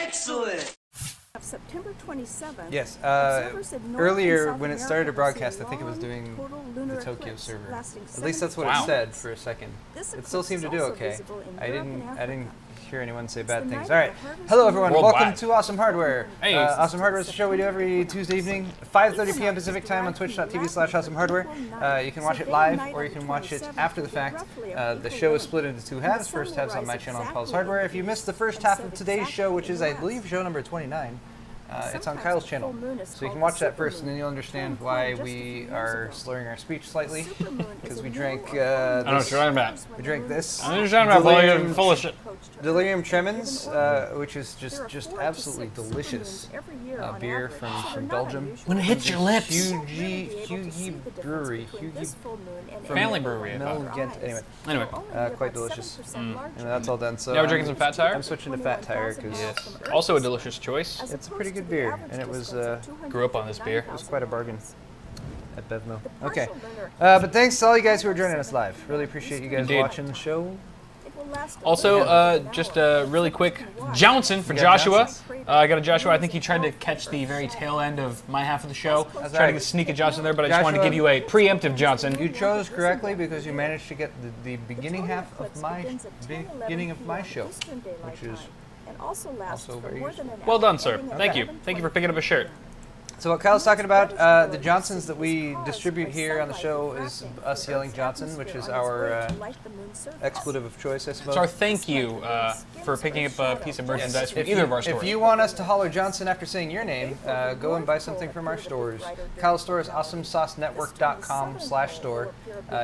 Excellent. September 27th. Yes. Earlier, when it started to broadcast, I think it was doing the Tokyo server. At least that's what it said for a second. It still seemed to do okay. I didn't hear anyone say bad things. All right. Hello, everyone. Welcome to Awesome Hardware. Hey. Awesome Hardware is a show we do every Tuesday evening, 5:30 p.m. Pacific time on twitch.tv/awesomehardware. You can watch it live, or you can watch it after the fact. The show is split into two halves. First half's on my channel called Hardware. If you missed the first half of today's show, which is, I believe, show number 29, it's on Kyle's channel, so you can watch that first, and then you'll understand why we are slurring our speech slightly, because we drank I don't know what you're talking about. we drank this I know what you're talking about, boy. You're full of shit. Delirium Tremens, which is just absolutely delicious beer from Belgium. When it hits your lips. Hugie Brewery. Family brewery, I thought. Ghent. Anyway, quite delicious. And that's all done. So Now we're drinking some Fat Tire? I'm switching to Fat Tire because Also a delicious choice. it's a pretty good beer, and it was Grew up on this beer. it was quite a bargain at Bevmo. Okay, but thanks to all you guys who are joining us live. Really appreciate you guys Indeed. watching the show. Also, just really quick, Johnson for You got Joshua. Johnsons? I got a Joshua. I think he tried to catch the very tail end of my half of the show. Tried to sneak a Johnson there, but I just wanted to Joshua, give you a preemptive Johnson. You chose correctly because you managed to get the beginning half of my show, which is also very useful. Well done, sir. Thank you. Thank you for picking up a shirt. So what Kyle's talking about, the Johnsons that we distribute here on the show is us yelling Johnson, which is our expletive of choice, I suppose. It's our thank you for picking up a piece of merchandise from either of our stores. If you want us to holler Johnson after saying your name, go and buy something from our stores. Kyle's store is awesomesaucenetwork.com/store.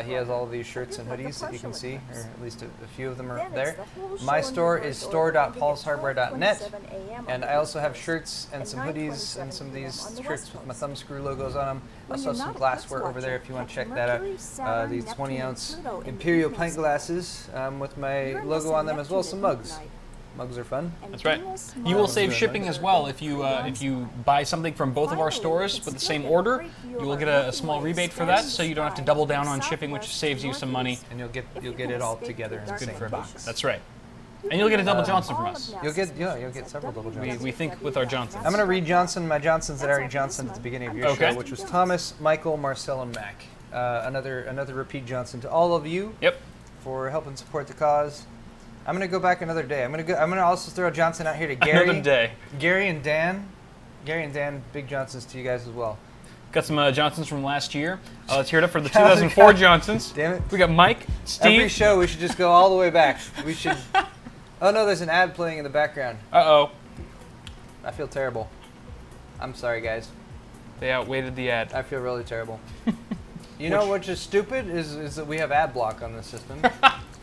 He has all of these shirts and hoodies that you can see, or at least a few of them are there. My store is store.paulshardware.net, and I also have shirts and some hoodies and some of these shirts with my thumb screw logos on them. Also have some glassware over there if you want to check that out. These 20-ounce Imperial pint glasses with my logo on them, as well as some mugs. Mugs are fun. That's right. You will save shipping as well if you buy something from both of our stores with the same order. You will get a small rebate for that, so you don't have to double down on shipping, which saves you some money. And you'll get it all together in the same box. That's right. And you'll get a double Johnson from us. You'll get several double Johnsons. We think with our Johnsons. I'm gonna read my Johnsons that I already Johnsoned at the beginning of your show, which was Thomas, Michael, Marcel, and Mac. Another repeat Johnson to all of you. Yep. For helping support the cause. I'm gonna go back another day. I'm gonna also throw a Johnson out here to Gary. Another day. Gary and Dan, big Johnsons to you guys as well. Got some Johnsons from last year. Let's hear it up for the 2004 Johnsons. Damn it. We got Mike, Steve. Every show we should just go all the way back. We should. Oh no, there's an ad playing in the background. Uh-oh. I feel terrible. I'm sorry, guys. They outweighted the ad. I feel really terrible. You know what's just stupid is that we have ad block on this system.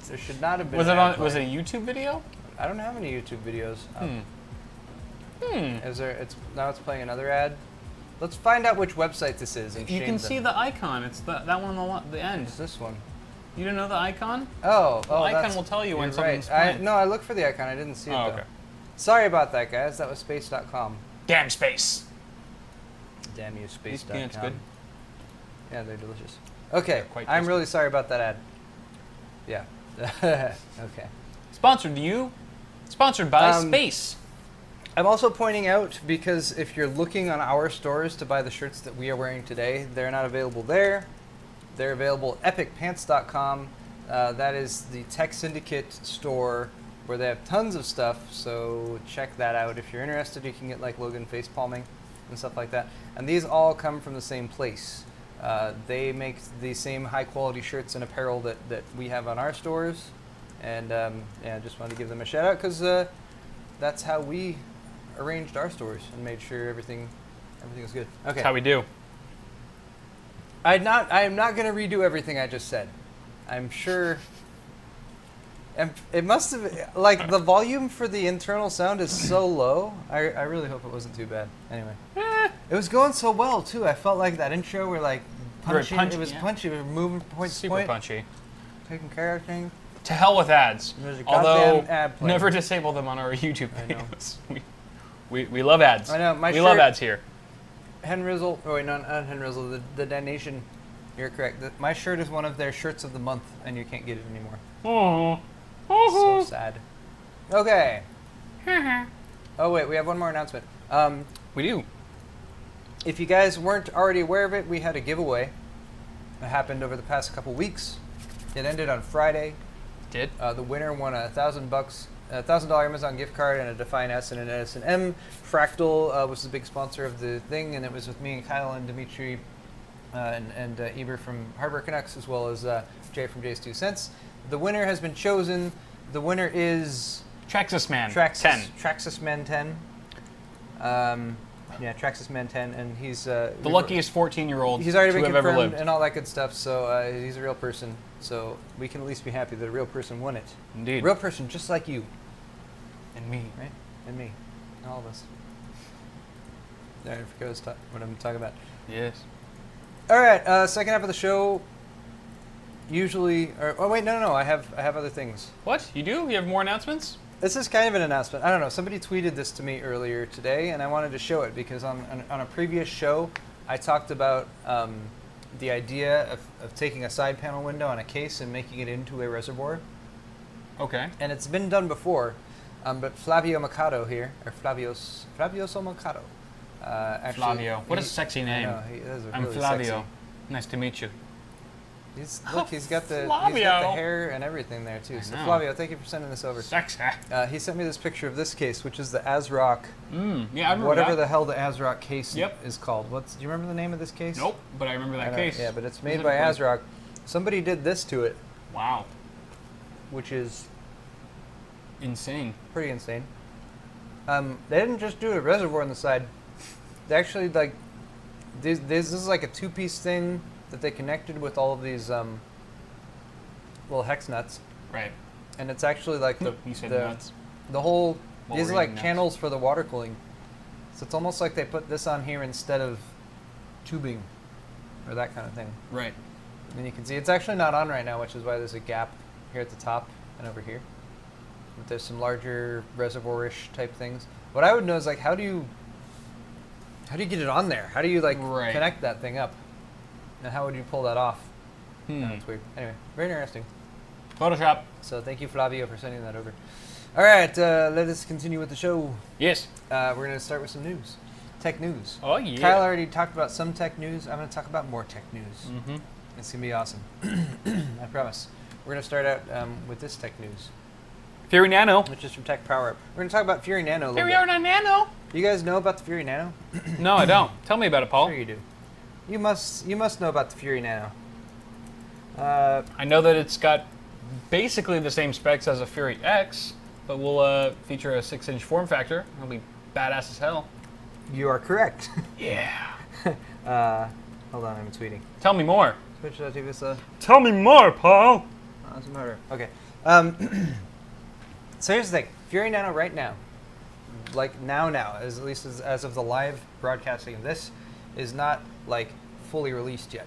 There should not have been. Was it a YouTube video? I don't have any YouTube videos. Is there? Now it's playing another ad. Let's find out which website this is. And You shame can them. see the icon. It's that one on the end. It's this one. You didn't know the icon? Oh, The icon will tell you when you're something's right. playing. No, I looked for the icon. I didn't see it Oh, though. okay. Sorry about that, guys. That was space.com. Damn space. Damn you, These space.com. peanuts good. Yeah, they're delicious. Okay, quite I'm tasty. really sorry about that ad. Yeah. Okay. Sponsored by Um, Space. I'm also pointing out, because if you're looking on our stores to buy the shirts that we are wearing today, they're not available there. They're available at epicpants.com. That is the Tech Syndicate store where they have tons of stuff, so check that out. If you're interested, you can get like Logan face palming and stuff like that. And these all come from the same place. They make the same high quality shirts and apparel that we have on our stores. And yeah, I just wanted to give them a shout out because that's how we arranged our stores and made sure everything was good. Okay. That's how we do. I am not going to redo everything I just said. I'm sure. It must have, like, the volume for the internal sound is so low. I really hope it wasn't too bad. Anyway. It was going so well, too. I felt like that intro were, like, punchy. Punchy, It was yeah. punchy. We were moving point to Super point. punchy. Taking care of things. To hell with ads. There's a Although, goddamn ad playing. never disable them on our YouTube I know. videos. We love ads. I know. We love ads here. Henrizzle, oh wait, not Henrizzle, the Danation, you're correct. My shirt is one of their shirts of the month, and you can't get it anymore. Oh. So sad. Okay. Oh wait, we have one more announcement. We do. If you guys weren't already aware of it, we had a giveaway that happened over the past couple weeks. It ended on Friday. Did? The winner won $1,000, $1,000 Amazon gift card, and a Define S and an Edison M. Fractal was the big sponsor of the thing, and it was with me and Kyle and Dimitri and Eber from Hardware Canucks, as well as Jay from Jay's 2 Cents. The winner has been chosen. The winner is Traxxas Man. 10. Traxxas Man 10. Yeah, Traxxas Man 10, and he's The luckiest 14-year-old he's already to been have ever confirmed lived. and all that good stuff. So he's a real person. So we can at least be happy that a real person won it. Indeed. A real person, just like you, And me. right? And me, and all of us. I forgot what I'm talking about. Yes. All right, second half of the show. Usually, oh wait, no. I have other things. What? You do? You have more announcements? This is kind of an announcement. I don't know. Somebody tweeted this to me earlier today, and I wanted to show it because on a previous show, I talked about the idea of taking a side panel window on a case and making it into a reservoir. Okay. And it's been done before, but Flavio Mercado here, or Flavioso Mercado. Actually, Flavio. What a sexy name. I know, he is I'm really Flavio. sexy. Nice to meet you. Look, he's got the Flavio. hair and everything there too. So know. Flavio, thank you for sending this over. Sexy. He sent me this picture of this case, which is the ASRock, Yeah, I remember whatever that. the hell the ASRock case Yep. is called. Do you remember the name of this case? Nope, but I remember I that know, case. Yeah, but it's made by Specifically. ASRock. Somebody did this to it, Wow. which is Insane. pretty insane. They didn't just do a reservoir on the side. They actually this is like a two-piece thing that they connected with all of these little hex nuts, Right. and it's actually like You said the nuts. the whole. While These are we're like eating nuts. channels for the water cooling. So it's almost like they put this on here instead of tubing or that kind of thing. Right. And you can see it's actually not on right now, which is why there's a gap here at the top and over here. But there's some larger reservoir-ish type things. What I would know is like how do you get it on there? How do you like Right. connect that thing up? And how would you pull that off? It's Hmm. weird. Anyway, very interesting. Photoshop. So thank you, Flavio, for sending that over. All right, let us continue with the show. Yes. We're going to start with some news. Tech news. Oh, yeah. Kyle already talked about some tech news. I'm going to talk about more tech news. Mm-hmm. It's going to be awesome. I promise. We're going to start out with this tech news, Fury Nano. which is from Tech Power Up. We're going to talk about Fury Nano a little Here we bit. are on Nano. You guys know about the Fury Nano? No, I don't. Tell me about it, Paul. Sure you do. You must know about the Fury Nano. I know that it's got basically the same specs as a Fury X, but will feature a 6-inch form factor. It'll be badass as hell. You are correct. Yeah. Hold on, I'm tweeting. Tell me more. Twitch.tv. Tell me more, Paul. That's a murder. Okay. So here's the thing. Fury Nano right now, like now, as at least as of the live broadcasting of this, is not like fully released yet.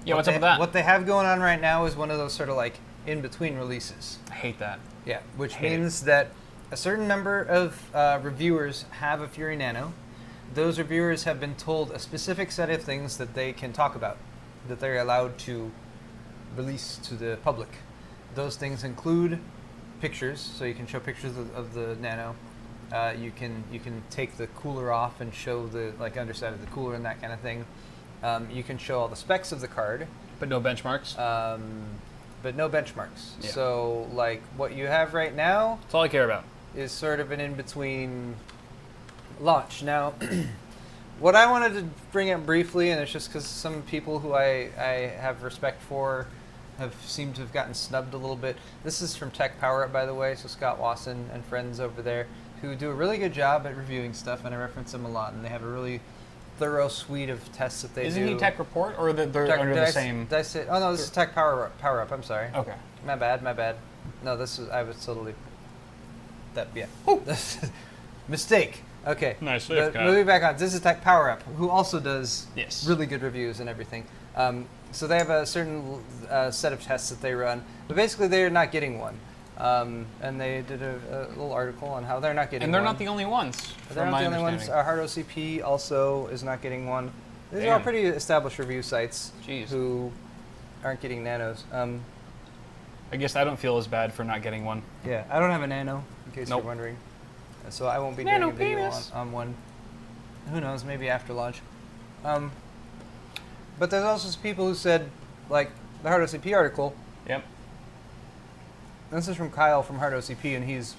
Yeah, what's up with that? What they have going on right now is one of those sort of like in-between releases. I hate that. Yeah, which Hate it. means that a certain number of reviewers have a Fury Nano. Those reviewers have been told a specific set of things that they can talk about, that they're allowed to release to the public. Those things include pictures, so you can show pictures of the Nano. You can take the cooler off and show the like underside of the cooler and that kind of thing. You can show all the specs of the card, But no benchmarks. but no benchmarks. Yeah. So like what you have right now That's all I care about. is sort of an in-between launch. Now, what I wanted to bring up briefly, and it's just because some people who I have respect for have seemed to have gotten snubbed a little bit. This is from Tech Power Up, by the way, so Scott Wasson and friends over there who do a really good job at reviewing stuff, and I reference them a lot, and they have a really thorough suite of tests that they do. Isn't he Tech Report, or they're under Did the I same? Did I say? Oh no, this is Tech Power Up. I'm sorry. Okay. My bad. No, this is I was totally that yeah. Mistake. Okay. Nice But save, Kyle. moving back on, this is Tech Power Up, who also does Yes. really good reviews and everything. So they have a certain set of tests that they run, but basically they're not getting one. And they did a little article on how they're not getting one. And they're not the only ones. They're from not my the only ones. understanding. Hard OCP also is not getting one. These are all Damn. pretty established review sites Jeez. who aren't getting nanos. I guess I don't feel as bad for not getting one. Yeah, I don't have a Nano, in case Nope. you're wondering. So I won't be Nano doing a video penis. on one. Who knows? Maybe after launch. But there's also some people who said, like the Hard OCP article. Yep. This is from Kyle from Hard OCP, and he's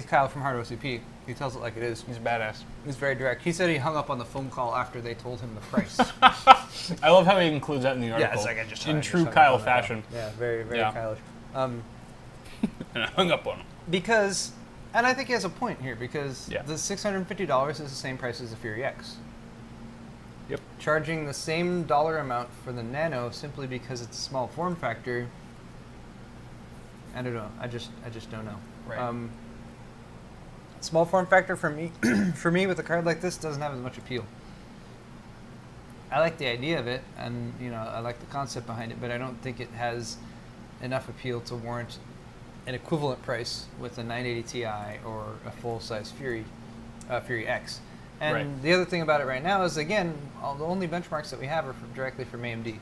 Kyle from Hard OCP. He tells it like it is. He's badass. He's very direct. He said he hung up on the phone call after they told him the price. I love how he includes that in the article. Yeah, it's like I just in I just true hung up Kyle on the fashion. call. Yeah, very Yeah. Kyle-ish. And I hung up on him. Because, and I think he has a point here, because Yeah. the $650 is the same price as the Fury X. Yep. Charging the same dollar amount for the Nano simply because it's a small form factor, I don't know. I just don't know. Right. Small form factor for me, for me with a card like this doesn't have as much appeal. I like the idea of it, and I like the concept behind it, but I don't think it has enough appeal to warrant an equivalent price with a 980 Ti or a full-size Fury X. And Right. the other thing about it right now is, again, the only benchmarks that we have are directly from AMD,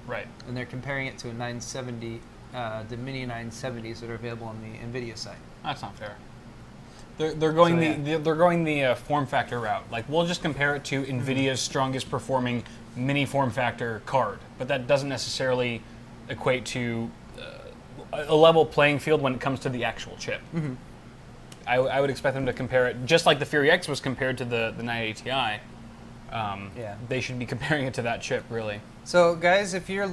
Right. and they're comparing it to a 970, the Mini 970s that are available on the NVIDIA side. That's not fair. They're going So, they're going the form factor route. Like, we'll just compare it to Mm-hmm. NVIDIA's strongest performing mini form factor card, but that doesn't necessarily equate to a level playing field when it comes to the actual chip. Mm-hmm. I would expect them to compare it just like the Fury X was compared to the 980 Ti. Yeah. They should be comparing it to that chip, really. So, guys, if you're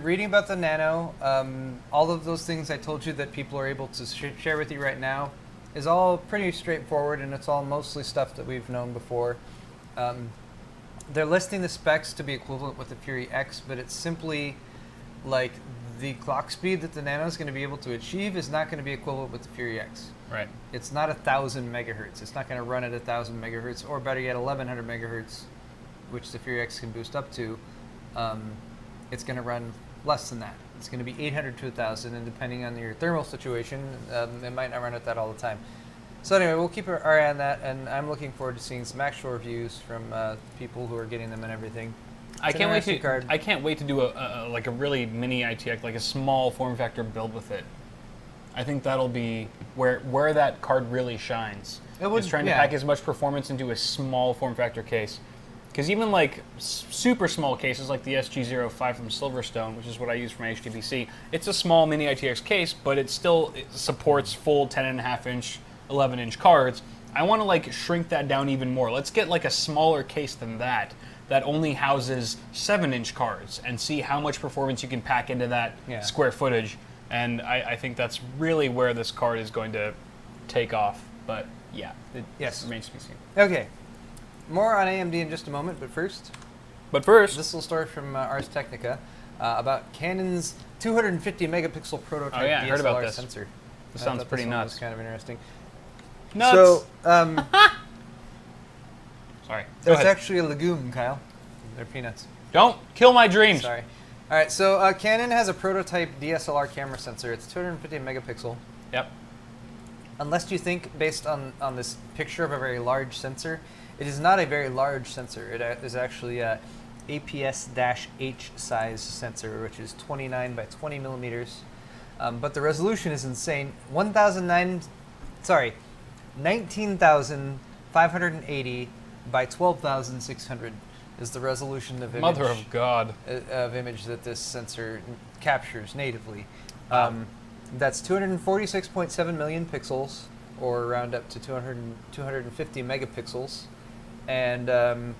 reading about the Nano, all of those things I told you that people are able to share with you right now is all pretty straightforward, and it's all mostly stuff that we've known before. They're listing the specs to be equivalent with the Fury X, but it's simply like the clock speed that the Nano is going to be able to achieve is not going to be equivalent with the Fury X. Right. It's not 1,000 megahertz. It's not going to run at 1,000 megahertz, or better yet, 1,100 megahertz, which the Fury X can boost up to. It's going to run less than that. It's going to be 800 to 1,000, and depending on your thermal situation, it might not run at that all the time. So anyway, we'll keep our eye on that, and I'm looking forward to seeing some actual reviews from people who are getting them and everything. I It's an can't wait interesting to. card. I can't wait to do a really mini ITX, like a small form factor build with it. I think that'll be where that card really shines. It would, is trying to yeah. pack as much performance into a small form factor case. Because even like super small cases like the SG05 from Silverstone, which is what I use from HTBC, it's a small mini ITX case, but it supports full 10.5 inch, 11 inch cards. I want to like shrink that down even more. Let's get like a smaller case than that only houses 7-inch cards and see how much performance you can pack into that square footage. And I think that's really where this card is going to take off. But yeah, it remains to be seen. Okay, more on AMD in just a moment, but first, This this little story from Ars Technica about Canon's 250 megapixel prototype Oh, yeah, I DSLR heard about this. sensor. This I sounds thought pretty this one nuts. was kind of interesting. Nuts. So, Sorry. Go there's ahead. actually a legume, Kyle. They're peanuts. Don't kill my dreams. Sorry. All right, so Canon has a prototype DSLR camera sensor. It's 250 megapixel. Yep. Unless you think, based on this picture of a very large sensor, it is not a very large sensor. It is actually a APS-H size sensor, which is 29 by 20 millimeters. But the resolution is insane. 19,580 by 12,600 is the resolution of image. Mother of God. Of image that this sensor captures natively. That's 246.7 million pixels, or round up to 250 megapixels. And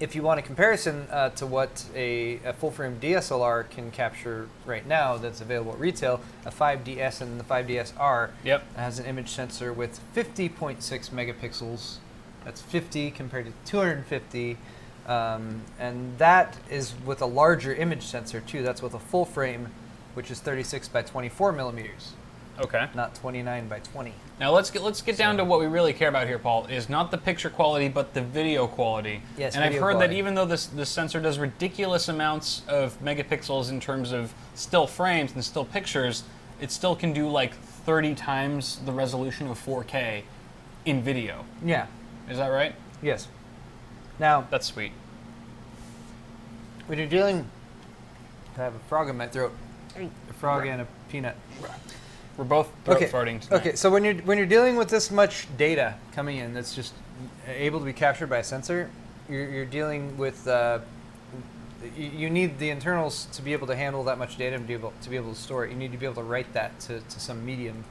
if you want a comparison to what a full-frame DSLR can capture right now that's available at retail, a 5DS and the 5DSR has an image sensor with 50.6 megapixels. That's 50 compared to 250. And that is with a larger image sensor, too. That's with a full frame, which is 36 by 24 millimeters. Okay. Not 29 by 20. Now let's get down to what we really care about here, Paul. Is not the picture quality, but the video quality. Yes, and I've video heard quality. that even though this sensor does ridiculous amounts of megapixels in terms of still frames and still pictures, it still can do like 30 times the resolution of 4K in video. Yeah. Is that right? Yes. Now, That's sweet. when you're dealing... I have a frog in my throat. A frog and a peanut. We're both throat farting tonight. Okay, so when you're dealing with this much data coming in that's just able to be captured by a sensor, you're dealing with you need the internals to be able to handle that much data and be able to store it. You need to be able to write that to some medium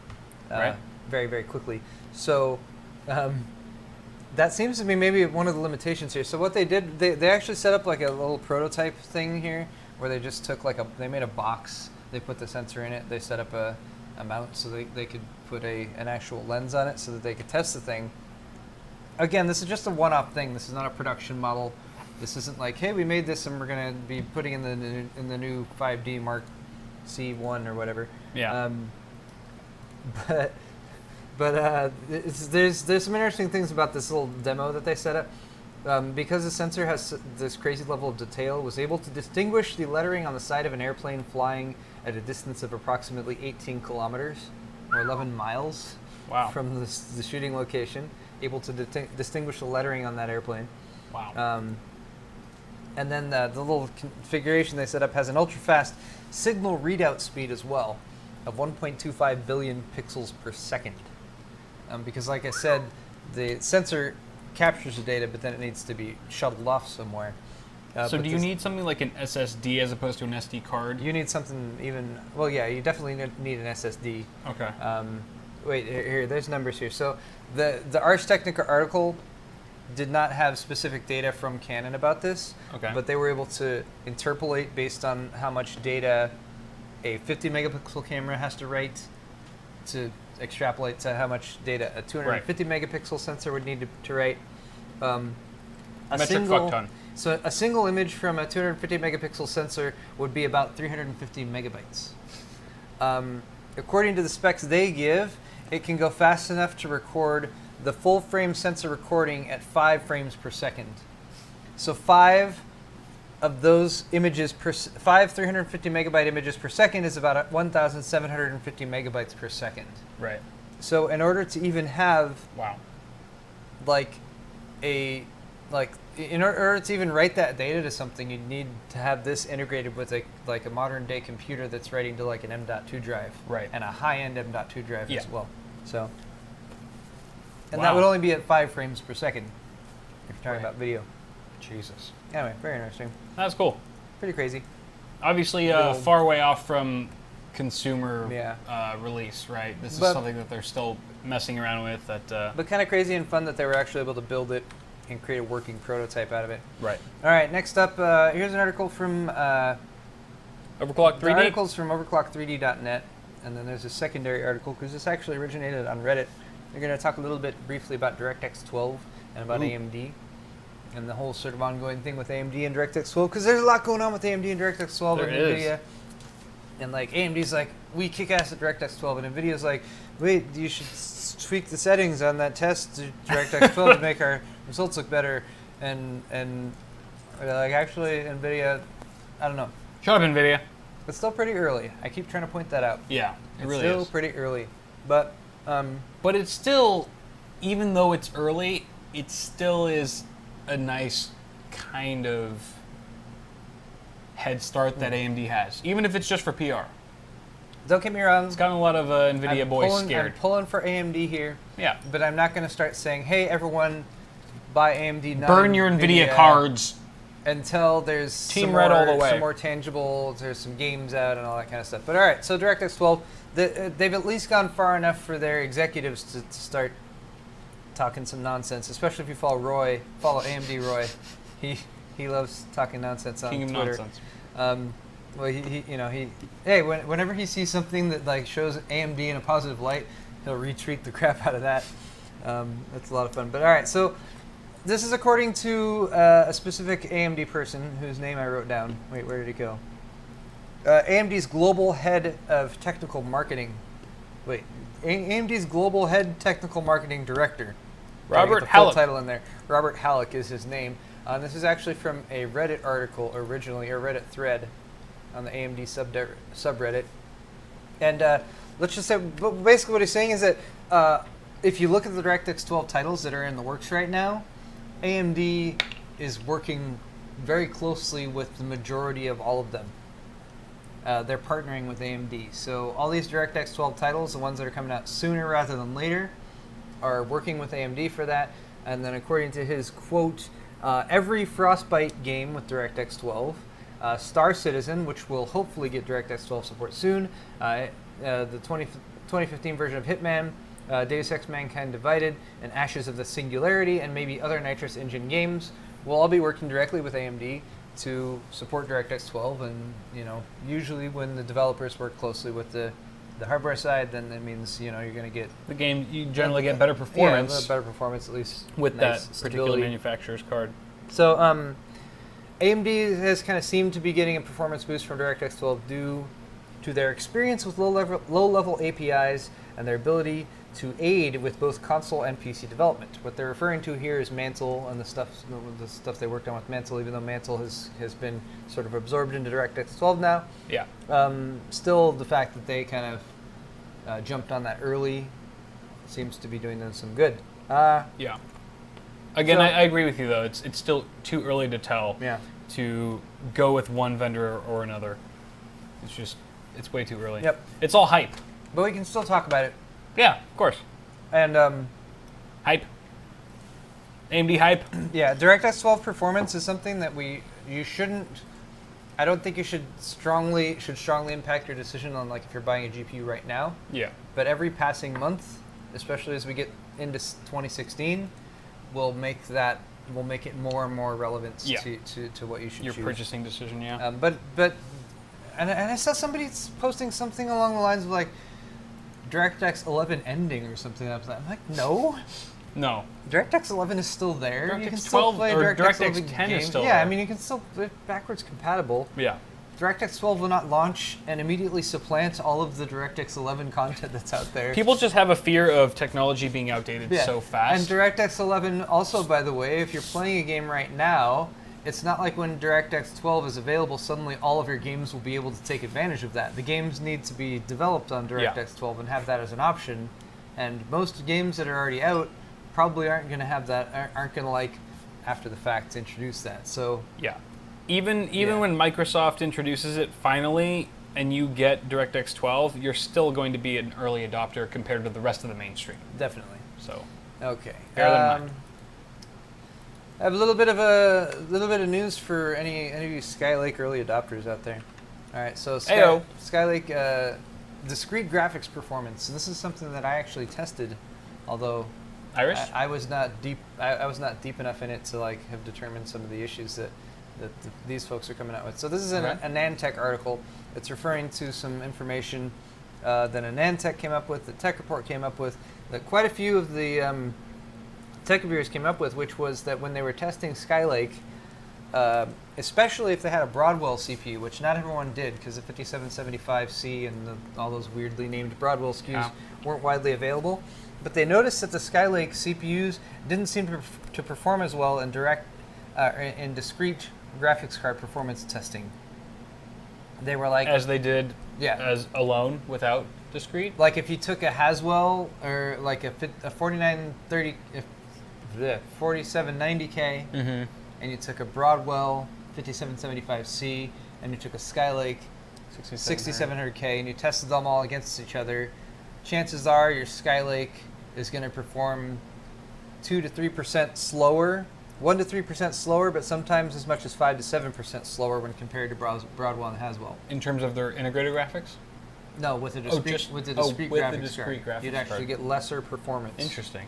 very, very quickly. So that seems to be maybe one of the limitations here. So what they did, they actually set up like a little prototype thing here where they just took they made a box, they put the sensor in it, they set up a mount so they could put an actual lens on it so that they could test the thing. Again, this is just a one-off thing. This is not a production model. This isn't like, hey, we made this and we're going to be putting in the new 5D Mark C1 or whatever. Yeah. But there's some interesting things about this little demo that they set up. Because the sensor has this crazy level of detail, was able to distinguish the lettering on the side of an airplane flying at a distance of approximately 18 kilometers or 11 miles from the shooting location, able to distinguish the lettering on that airplane. Wow. And then the little configuration they set up has an ultra-fast signal readout speed as well of 1.25 billion pixels per second. Because like I said, the sensor captures the data, but then it needs to be shuttled off somewhere. So do you need something like an SSD as opposed to an SD card? You need something even... Well, yeah, you definitely need an SSD. Okay. Wait, here, there's numbers here. So the Ars Technica article did not have specific data from Canon about this, but they were able to interpolate based on how much data a 50 megapixel camera has to write to extrapolate to how much data a 250 megapixel sensor would need to write. Metric fuck ton. So a single image from a 250 megapixel sensor would be about 350 megabytes. According to the specs they give, it can go fast enough to record the full frame sensor recording at 5 frames per second. So 5 of those images 5 350 megabyte images per second is about 1,750 megabytes per second. Right. So in order to even have in order to even write that data to something, you'd need to have this integrated with a modern day computer that's writing to like an M.2 drive, and a high-end M.2 drive as well. So, and that would only be at 5 frames per second if you're talking about video. Jesus. Anyway, very interesting. That's cool. Pretty crazy. Obviously, far way off from consumer release, right? This is something that they're still messing around with. But kind of crazy and fun that they were actually able to build it and create a working prototype out of it. Right. All right, next up, here's an article from... Overclock 3D? The article's from overclock3d.net, and then there's a secondary article, because this actually originated on Reddit. They're going to talk a little bit briefly about DirectX 12 and about AMD, and the whole sort of ongoing thing with AMD and DirectX 12, because there's a lot going on with AMD and DirectX 12 and NVIDIA. And like AMD's like, we kick ass at DirectX 12, and NVIDIA's like, wait, you should tweak the settings on that test to DirectX 12 to make our results look better. And like, actually, NVIDIA, I don't know. Shut up, NVIDIA. It's still pretty early. I keep trying to point that out. Yeah, it really is. It's still pretty early. But it's still, even though it's early, it still is a nice kind of head start that AMD has, even if it's just for PR. Don't get me wrong. It's gotten a lot of NVIDIA boys scared. I'm pulling for AMD here. Yeah. But I'm not going to start saying, hey, everyone, buy AMD. Burn your NVIDIA cards. Until there's Team Red all the way. Some more tangible, there's some games out and all that kind of stuff. But all right, so DirectX 12, they've at least gone far enough for their executives to start talking some nonsense, especially if you follow AMD Roy. He loves talking nonsense on King Twitter. of nonsense. Well, whenever he sees something that like shows AMD in a positive light, he'll retweet the crap out of that. That's a lot of fun. But all right, so this is according to a specific AMD person whose name I wrote down. Wait, where did it go? AMD's global head of technical marketing. Wait, AMD's global head technical marketing director. Robert Halleck. Halleck. Title in there. Robert Halleck is his name. This is actually from a Reddit article originally, or Reddit thread on the AMD subreddit. And let's just say, basically what he's saying is that if you look at the DirectX 12 titles that are in the works right now, AMD is working very closely with the majority of all of them. they're partnering with AMD. So all these DirectX 12 titles, the ones that are coming out sooner rather than later, are working with AMD for that. And then according to his quote, every Frostbite game with DirectX 12, Star Citizen, which will hopefully get DirectX 12 support soon, the 2015 version of Hitman, Deus Ex Mankind Divided, and Ashes of the Singularity, and maybe other Nitrous Engine games will all be working directly with AMD to support DirectX 12. And usually when the developers work closely with the hardware side, then that means you're going to get The game, you generally get better performance. Yeah, better performance at least with nice that stability. particular manufacturer's card. So AMD has kind of seemed to be getting a performance boost from DirectX 12 due to their experience with low-level APIs and their ability to aid with both console and PC development. What they're referring to here is Mantle and the stuff they worked on with Mantle, even though Mantle has been sort of absorbed into DirectX 12 now. Yeah. Still, the fact that they kind of jumped on that early seems to be doing them some good. Yeah. Again, So- I agree with you, though. It's still too early to tell Yeah. to go with one vendor or another. It's way too early. Yep. It's all hype. But we can still talk about it. Yeah, of course. And Hype. AMD hype. yeah, DirectX 12 performance is something that you shouldn't. I don't think you should strongly impact your decision on like if you're buying a GPU right now. Yeah. But every passing month, especially as we get into 2016, will make it more and more relevant Yeah. to what you should Your choose. purchasing decision, yeah. And I saw somebody posting something along the lines of like DirectX 11 ending or something. I'm like, no. No. DirectX 11 is still there. DirectX You can still 12 play or DirectX DirectX 11 10 is games. still Yeah, I there. mean, you can still play backwards compatible. Yeah. DirectX 12 will not launch and immediately supplant all of the DirectX 11 content that's out there. People just have a fear of technology being outdated Yeah. so fast. And DirectX 11 also, by the way, if you're playing a game right now, it's not like when DirectX 12 is available, suddenly all of your games will be able to take advantage of that. The games need to be developed on DirectX 12 and have that as an option. And most games that are already out probably aren't going to have that, aren't going to like after the fact introduce that. So Yeah. Even Yeah. when Microsoft introduces it finally and you get DirectX 12, you're still going to be an early adopter compared to the rest of the mainstream. definitely. So, Okay. Bear that in mind. I have a little bit of news for any of you Skylake early adopters out there. All right, so Ayo. Skylake discrete graphics performance. This is something that I actually tested, although Irish? I was not deep. I was not deep enough in it to like have determined some of the issues that these folks are coming out with. So this is a Nantech article. It's referring to some information that a Nantech came up with, the Tech Report came up with, that quite a few of the tech reviewers came up with, which was that when they were testing Skylake, especially if they had a Broadwell CPU, which not everyone did because the 5775C and all those weirdly named Broadwell SKUs weren't widely available, but they noticed that the Skylake CPUs didn't seem to perform as well in in discrete graphics card performance testing. They were like, As they did yeah, as alone without discrete? like if you took a Haswell or like a 4930, 4790K, Mm-hmm. and you took a Broadwell 5775C, and you took a Skylake 6700K, and you tested them all against each other, chances are your Skylake is going to perform 2 to 3% slower, 1 to 3% slower, but sometimes as much as 5 to 7% slower when compared to Broadwell and Haswell. In terms of their integrated graphics? No, with the discrete, just- with the oh, discrete with the graphics discrete card, you'd graphics actually card. get lesser performance. Interesting.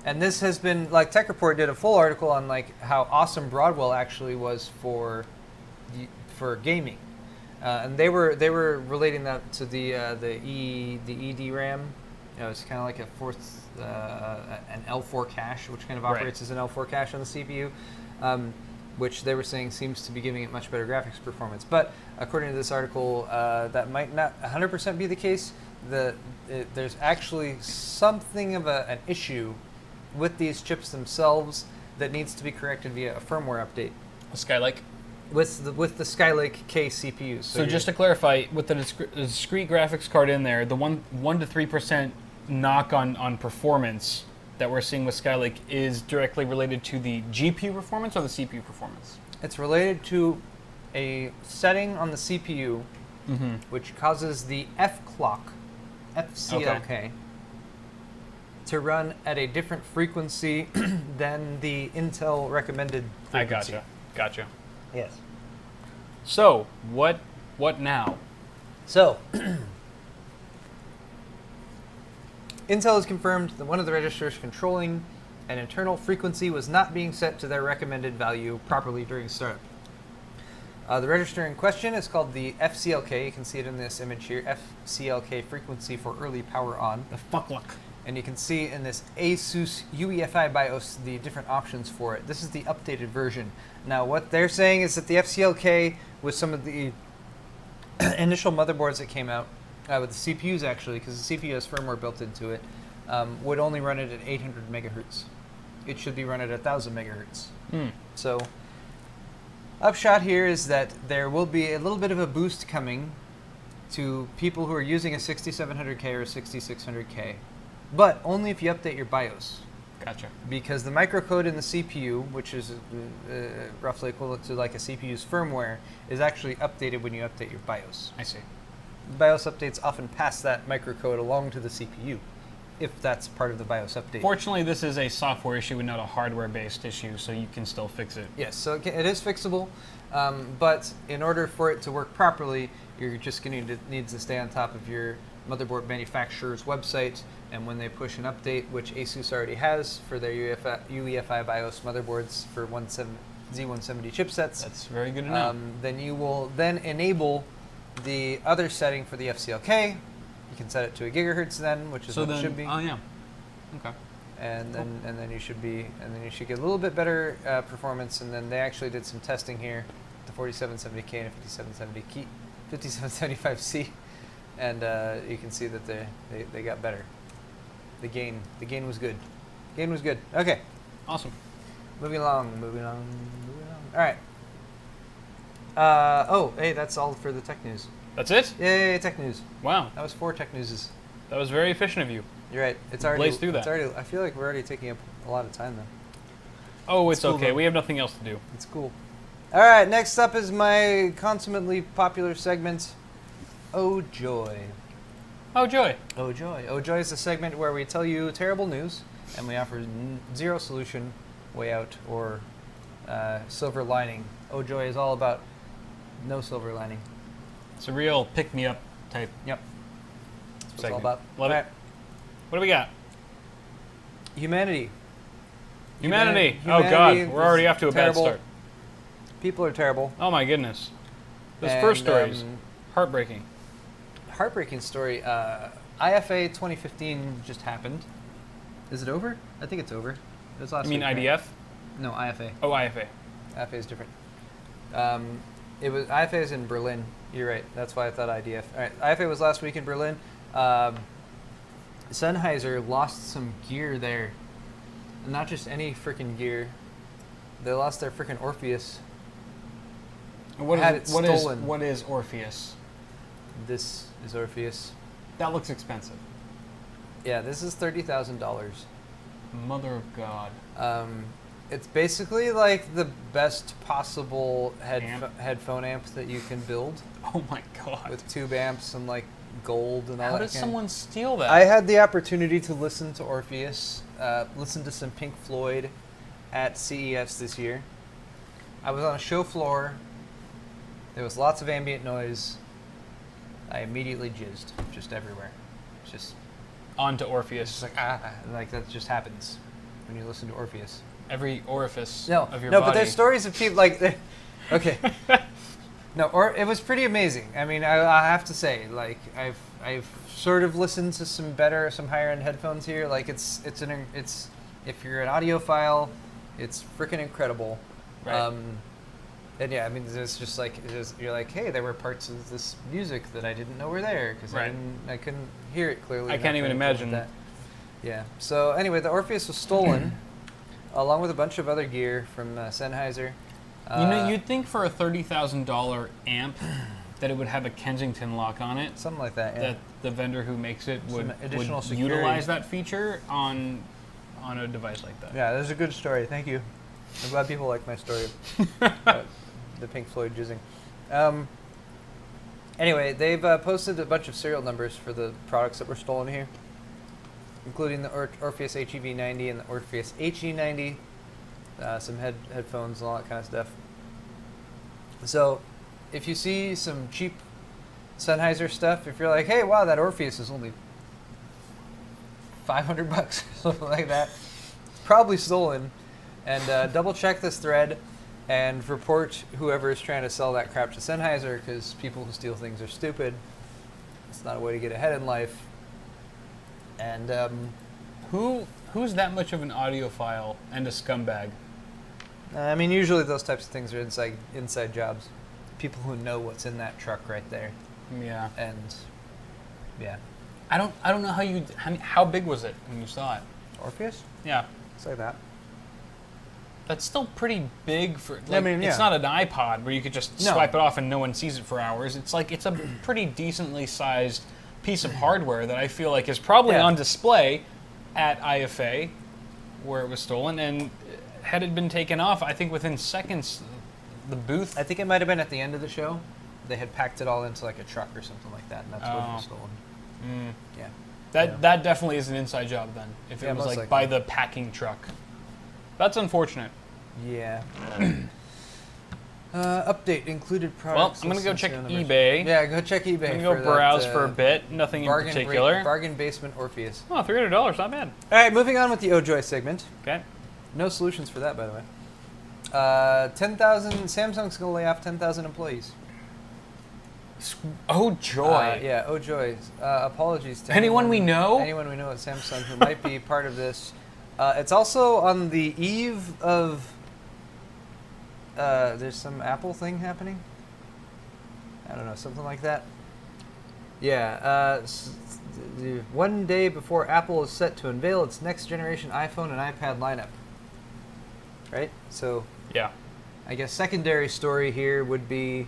And this has been like Tech Report did a full article on like how awesome Broadwell actually was for gaming, and they were relating that to the EDRAM. It's kind of like an L4 cache, which kind of operates as an L4 cache on the CPU, which they were saying seems to be giving it much better graphics performance. But according to this article, that might not 100% be the case. There's actually something of an issue with these chips themselves that needs to be corrected via a firmware update Skylake? with the Skylake K CPUs. So just to clarify, with the discrete graphics card in there, the 1 to 3% knock on performance that we're seeing with Skylake is directly related to the GPU performance or the CPU performance? it's related to a setting on the CPU which causes the F-clock, FCLK, to run at a different frequency than the Intel recommended frequency. I gotcha. Yes. So, what now? So, Intel has confirmed that one of the registers controlling an internal frequency was not being set to their recommended value properly during startup. The register in question is called the FCLK. You can see it in this image here, FCLK frequency for early power on. The fuck luck. And you can see in this ASUS UEFI BIOS the different options for it. This is the updated version. Now what they're saying is that the FCLK with some of the initial motherboards that came out, with the CPUs actually, because the CPU has firmware built into it, would only run it at 800 megahertz. It should be run at 1000 megahertz. So upshot here is that there will be a little bit of a boost coming to people who are using a 6700K or a 6600K, but only if you update your BIOS. Gotcha. Because the microcode in the CPU, which is roughly equivalent to like a CPU's firmware, is actually updated when you update your BIOS. I see. BIOS updates often pass that microcode along to the CPU, if that's part of the BIOS update. Fortunately, this is a software issue and not a hardware-based issue, so you can still fix it. Yes, so it is fixable, but in order for it to work properly, you're just going to need to stay on top of your motherboard manufacturer's website, and when they push an update, which ASUS already has for their UEFI BIOS motherboards for Z170 chipsets, That's very good to know. then you will then enable the other setting for the FCLK. You can set it to a gigahertz then, which is what it should be. Oh yeah. Okay. And then you should get a little bit better performance. And then they actually did some testing here, the 4770K and 5775C, and you can see that they got better. The gain was good. Gain was good. Okay, Awesome. moving along. All right. Hey, that's all for the tech news. That's it? Yay, tech news. Wow. That was 4 tech newses. That was very efficient of you. You're right. It's already. Blaze through that. It's already. I feel like we're already taking up a lot of time though. Oh, it's cool, okay. though. We have nothing else to do. It's cool. All right. Next up is my consummately popular segment. Oh joy. Oh, joy. Oh joy. Oh joy is a segment where we tell you terrible news and we offer zero solution, way out, or silver lining. Oh joy is all about no silver lining. It's a real pick-me-up type Yep. That's what it's all segment. about. Love All it. What do we got? Humanity. Humanity. Oh, Humanity God. We're is already off to a terrible. bad start. People are terrible. Oh, my goodness. Those And, first stories. Heartbreaking. Heartbreaking story. IFA 2015 just happened. Is it over? I think it's over. It was last You mean week, right? IDF? No, IFA. Oh, IFA. IFA is different. It was IFA is in Berlin. You're right. That's why I thought IDF. All right. IFA was last week in Berlin. Sennheiser lost some gear there. Not just any freaking gear. They lost their freaking Orpheus. What Had is, it what is stolen. what is Orpheus? This is Orpheus. That looks expensive. Yeah, this is $30,000. Mother of God. It's basically like the best possible Amp? headphone amp that you can build, Oh my God. with tube amps and like gold and all How that. does kind. someone steal that? I had the opportunity to listen to Orpheus, listen to some Pink Floyd at CES this year. I was on a show floor. There was lots of ambient noise. I immediately jizzed just everywhere. It's just Onto Orpheus. like like that just happens when you listen to Orpheus. Every orifice No, of your no, body. but there's stories of people like, okay, no, or it was pretty amazing. I mean, I have to say, like, I've sort of listened to some higher end headphones here. Like, it's if you're an audiophile, it's freaking incredible. Right. And yeah, I mean, it's just like you're like, hey, there were parts of this music that I didn't know were there because Right. I couldn't hear it clearly. I enough can't or even anything like imagine. that. Yeah. So anyway, the Orpheus was stolen, along with a bunch of other gear from Sennheiser. You know, you'd think for a $30,000 amp that it would have a Kensington lock on it. Something like that. Yeah. That the vendor who makes it Some would additional security. utilize that feature on a device like that. Yeah, that's a good story. Thank you. I'm glad people like my story about the Pink Floyd jizzing. Anyway, they've posted a bunch of serial numbers for the products that were stolen here, including the Orpheus HEV90 and the Orpheus HE90, some headphones and all that kind of stuff. So, if you see some cheap Sennheiser stuff, if you're like, hey, wow, that Orpheus is only $500 or something like that, probably stolen, and double check this thread and report whoever is trying to sell that crap to Sennheiser, because people who steal things are stupid. It's not a way to get ahead in life. And who's that much of an audiophile and a scumbag? I mean, usually those types of things are inside jobs. People who know what's in that truck right there. Yeah. And yeah. I don't know how big was it when you saw it? Orpheus? Yeah. It's like that. That's still pretty big for. Like, I mean, yeah. It's not an iPod where you could just swipe it off and no one sees it for hours. It's a pretty decently sized piece of hardware that I feel like is probably on display at IFA where it was stolen, and had it been taken off, I think within seconds, the booth. I think it might have been at the end of the show. They had packed it all into like a truck or something like that, and that's what was stolen. Yeah. That definitely is an inside job then. If it was like by the packing truck. That's unfortunate. Yeah. Update included products. Well, I'm gonna go check eBay. Yeah, go check eBay. I'm gonna go browse for a bit. Nothing in particular. Bargain basement Orpheus. Oh, $300, not bad. All right, moving on with the OJoy segment. Okay. No solutions for that, by the way. 10,000. Samsung's gonna lay off 10,000 employees. Oh joy! Yeah, oh joy. Apologies to anyone we know. Anyone we know at Samsung who might be part of this. It's also on the eve of. There's some Apple thing happening. I don't know, something like that. Yeah. One day before Apple is set to unveil its next generation iPhone and iPad lineup. Right. So. Yeah. I guess secondary story here would be.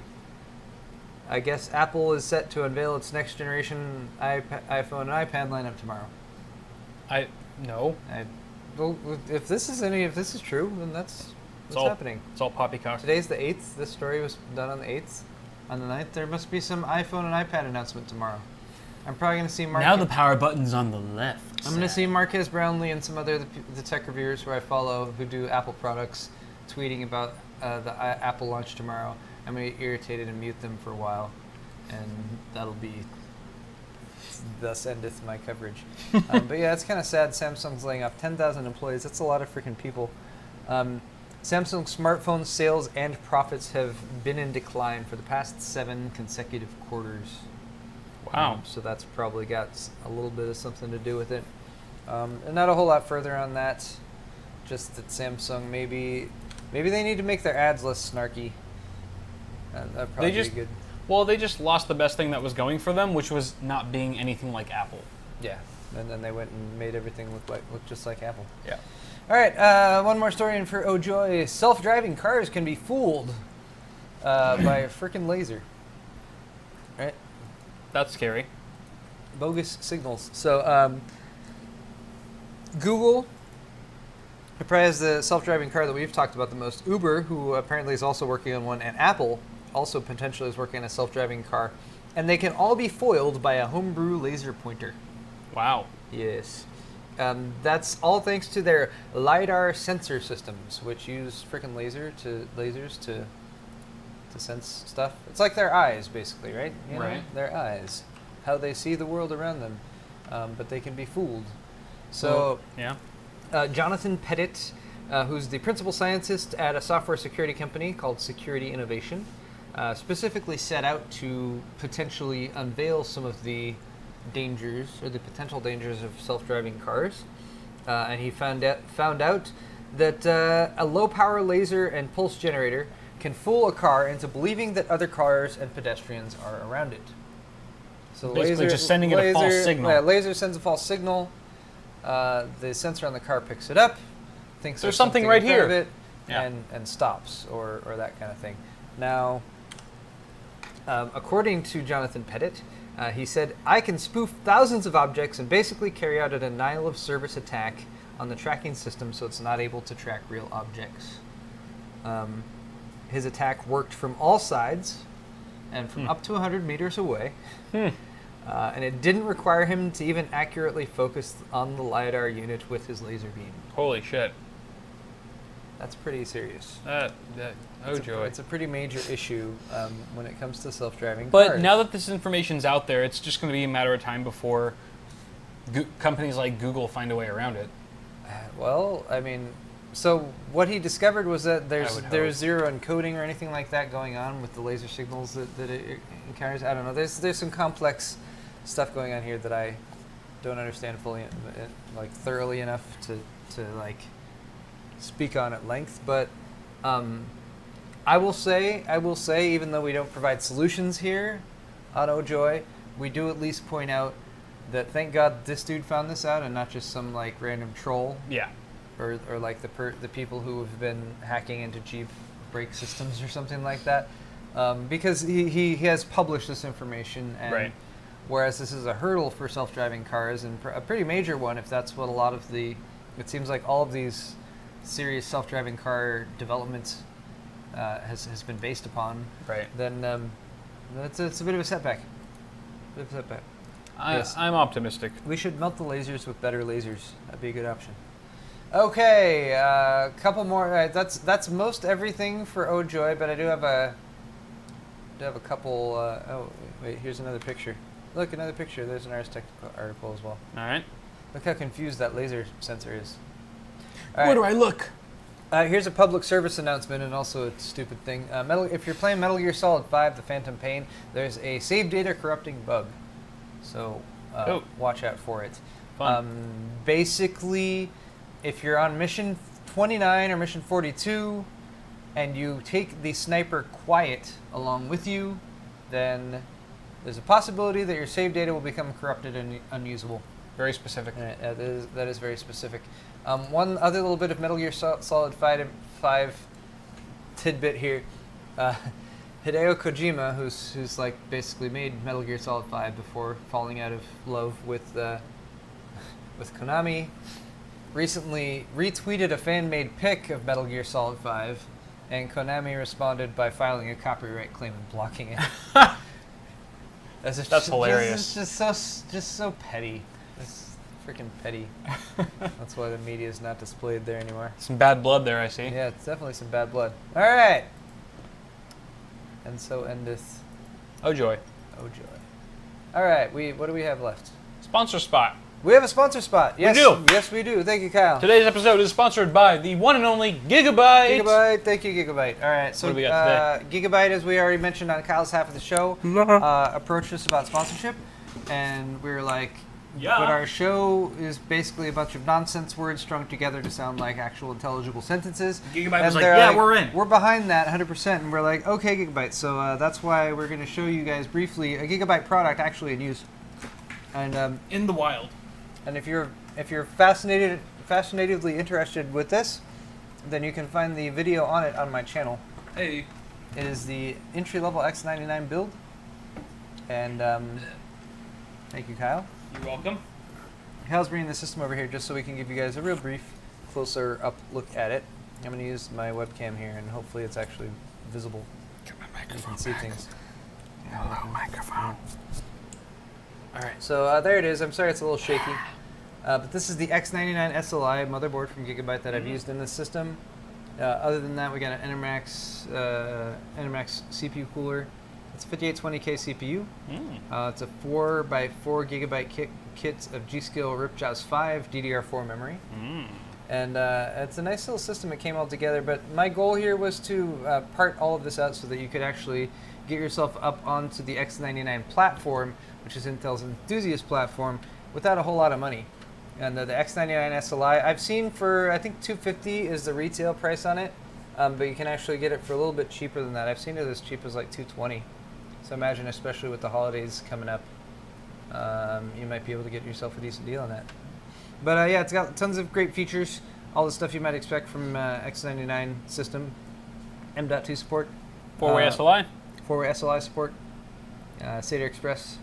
I guess Apple is set to unveil its next generation iPhone and iPad lineup tomorrow. No. Well, if this is true, then that's what's happening. It's all poppycock. Today's the 8th. This story was done on the 8th. On the 9th, there must be some iPhone and iPad announcement tomorrow. I'm probably going to see Now the power button's on the left. I'm going to see Marquez Brownlee and some other the tech reviewers who I follow who do Apple products tweeting about the Apple launch tomorrow. I'm going to get irritated and mute them for a while, and that'll be thus endeth my coverage. But yeah, it's kind of sad. Samsung's laying off 10,000 employees. That's a lot of freaking people. Samsung smartphone sales and profits have been in decline for the past 7 consecutive quarters. Wow. So that's probably got a little bit of something to do with it. And not a whole lot further on that. Just that Samsung maybe they need to make their ads less snarky. That'd probably be good. Well, they just lost the best thing that was going for them, which was not being anything like Apple. Yeah, and then they went and made everything look just like Apple. Yeah. All right, one more story in for oh joy. Self-driving cars can be fooled by a freaking laser. Right? That's scary. Bogus signals. So Google probably has the self-driving car that we've talked about the most. Uber, who apparently is also working on one, and Apple also potentially is working on a self-driving car. And they can all be foiled by a homebrew laser pointer. Wow. Yes. That's all thanks to their LiDAR sensor systems, which use freaking lasers to sense stuff. It's like their eyes, basically, right? You know, right. Their eyes. How they see the world around them. But they can be fooled. So, yeah. Jonathan Pettit, who's the principal scientist at a software security company called Security Innovation, specifically set out to potentially unveil some of the dangers or the potential dangers of self-driving cars. And he found out that a low-power laser and pulse generator can fool a car into believing that other cars and pedestrians are around it. So basically just sending it a false signal. Yeah, laser sends a false signal. The sensor on the car picks it up, thinks there's something right in front here, of it, and stops, or that kind of thing. Now, according to Jonathan Pettit, he said, "I can spoof thousands of objects and basically carry out a denial of service attack on the tracking system so it's not able to track real objects." His attack worked from all sides, and from up to 100 meters away. And it didn't require him to even accurately focus on the LiDAR unit with his laser beam. Holy shit. That's pretty serious. It's a pretty major issue when it comes to self-driving But cars. now that this information's out there, it's just going to be a matter of time before companies like Google find a way around it. Well, I mean, so what he discovered was that would there's zero encoding or anything like that going on with the laser signals that it encounters. I don't know. There's some complex stuff going on here that I don't understand fully, like thoroughly enough to like speak on at length. But I will say, even though we don't provide solutions here on OJoy, we do at least point out that thank God this dude found this out and not just some like random troll. Yeah. Or like the people who have been hacking into Jeep brake systems or something like that, because he has published this information, and right. Whereas this is a hurdle for self-driving cars, and a pretty major one if that's what a lot of it seems like all of these serious self-driving car development has been based upon. Right. Then it's a bit of a setback. Yes. I'm optimistic. We should melt the lasers with better lasers. That'd be a good option. Okay, a couple more. That's most everything for OJoy, but I do have a couple. Oh, wait, here's another picture. Look, another picture. There's an Ars Technica article as well. All right. Look how confused that laser sensor is. Where do I look? Here's a public service announcement and also a stupid thing. If you're playing Metal Gear Solid 5: The Phantom Pain, there's a save data corrupting bug. So watch out for it. Basically, if you're on mission 29 or mission 42 and you take the sniper quiet along with you, then there's a possibility that your save data will become corrupted and unusable. Very specific. That is very specific. One other little bit of Metal Gear Solid 5 tidbit here. Hideo Kojima, who's like basically made Metal Gear Solid 5 before falling out of love with Konami, recently retweeted a fan-made pic of Metal Gear Solid 5, and Konami responded by filing a copyright claim and blocking it. That's hilarious. It's just so petty. It's freaking petty. That's why the media is not displayed there anymore. Some bad blood there, I see. Yeah, it's definitely some bad blood. All right. And so endeth OJoy. All right, what do we have left? Sponsor spot. We have a sponsor spot. Yes, we do. Yes, we do. Thank you, Kyle. Today's episode is sponsored by the one and only Gigabyte. Gigabyte. Thank you, Gigabyte. All right, so what do we got today? Gigabyte, as we already mentioned on Kyle's half of the show, approached us about sponsorship, and we were like, yeah. But our show is basically a bunch of nonsense words strung together to sound like actual intelligible sentences. Gigabyte was like, yeah, we're in. We're behind that 100%. And we're like, okay, Gigabyte. So that's why we're going to show you guys briefly a Gigabyte product actually in use. And in the wild. And if you're fascinatedly interested with this, then you can find the video on it on my channel. Hey. It is the entry-level X99 build. And thank you, Kyle. You're welcome. Kyle's bringing the system over here just so we can give you guys a real brief, closer up look at it. I'm going to use my webcam here, and hopefully it's actually visible. Get my microphone. You can see things. Hello, microphone. All right, so there it is. I'm sorry it's a little shaky. But this is the X99 SLI motherboard from Gigabyte that I've used in this system. Other than that, we got an Enermax CPU cooler. It's a 5820K CPU. It's a 4x4 gigabyte kit of G.Skill RipJaws 5 DDR4 memory. And it's a nice little system. It came all together. But my goal here was to part all of this out so that you could actually get yourself up onto the X99 platform, which is Intel's enthusiast platform, without a whole lot of money. And the X99 SLI, I've seen for, I think $250 is the retail price on it, but you can actually get it for a little bit cheaper than that. I've seen it as cheap as like $220. So imagine, especially with the holidays coming up, you might be able to get yourself a decent deal on that. But yeah, it's got tons of great features, all the stuff you might expect from X99 system, M.2 support, 4-way SLI, 4-way SLI support, SATA Express.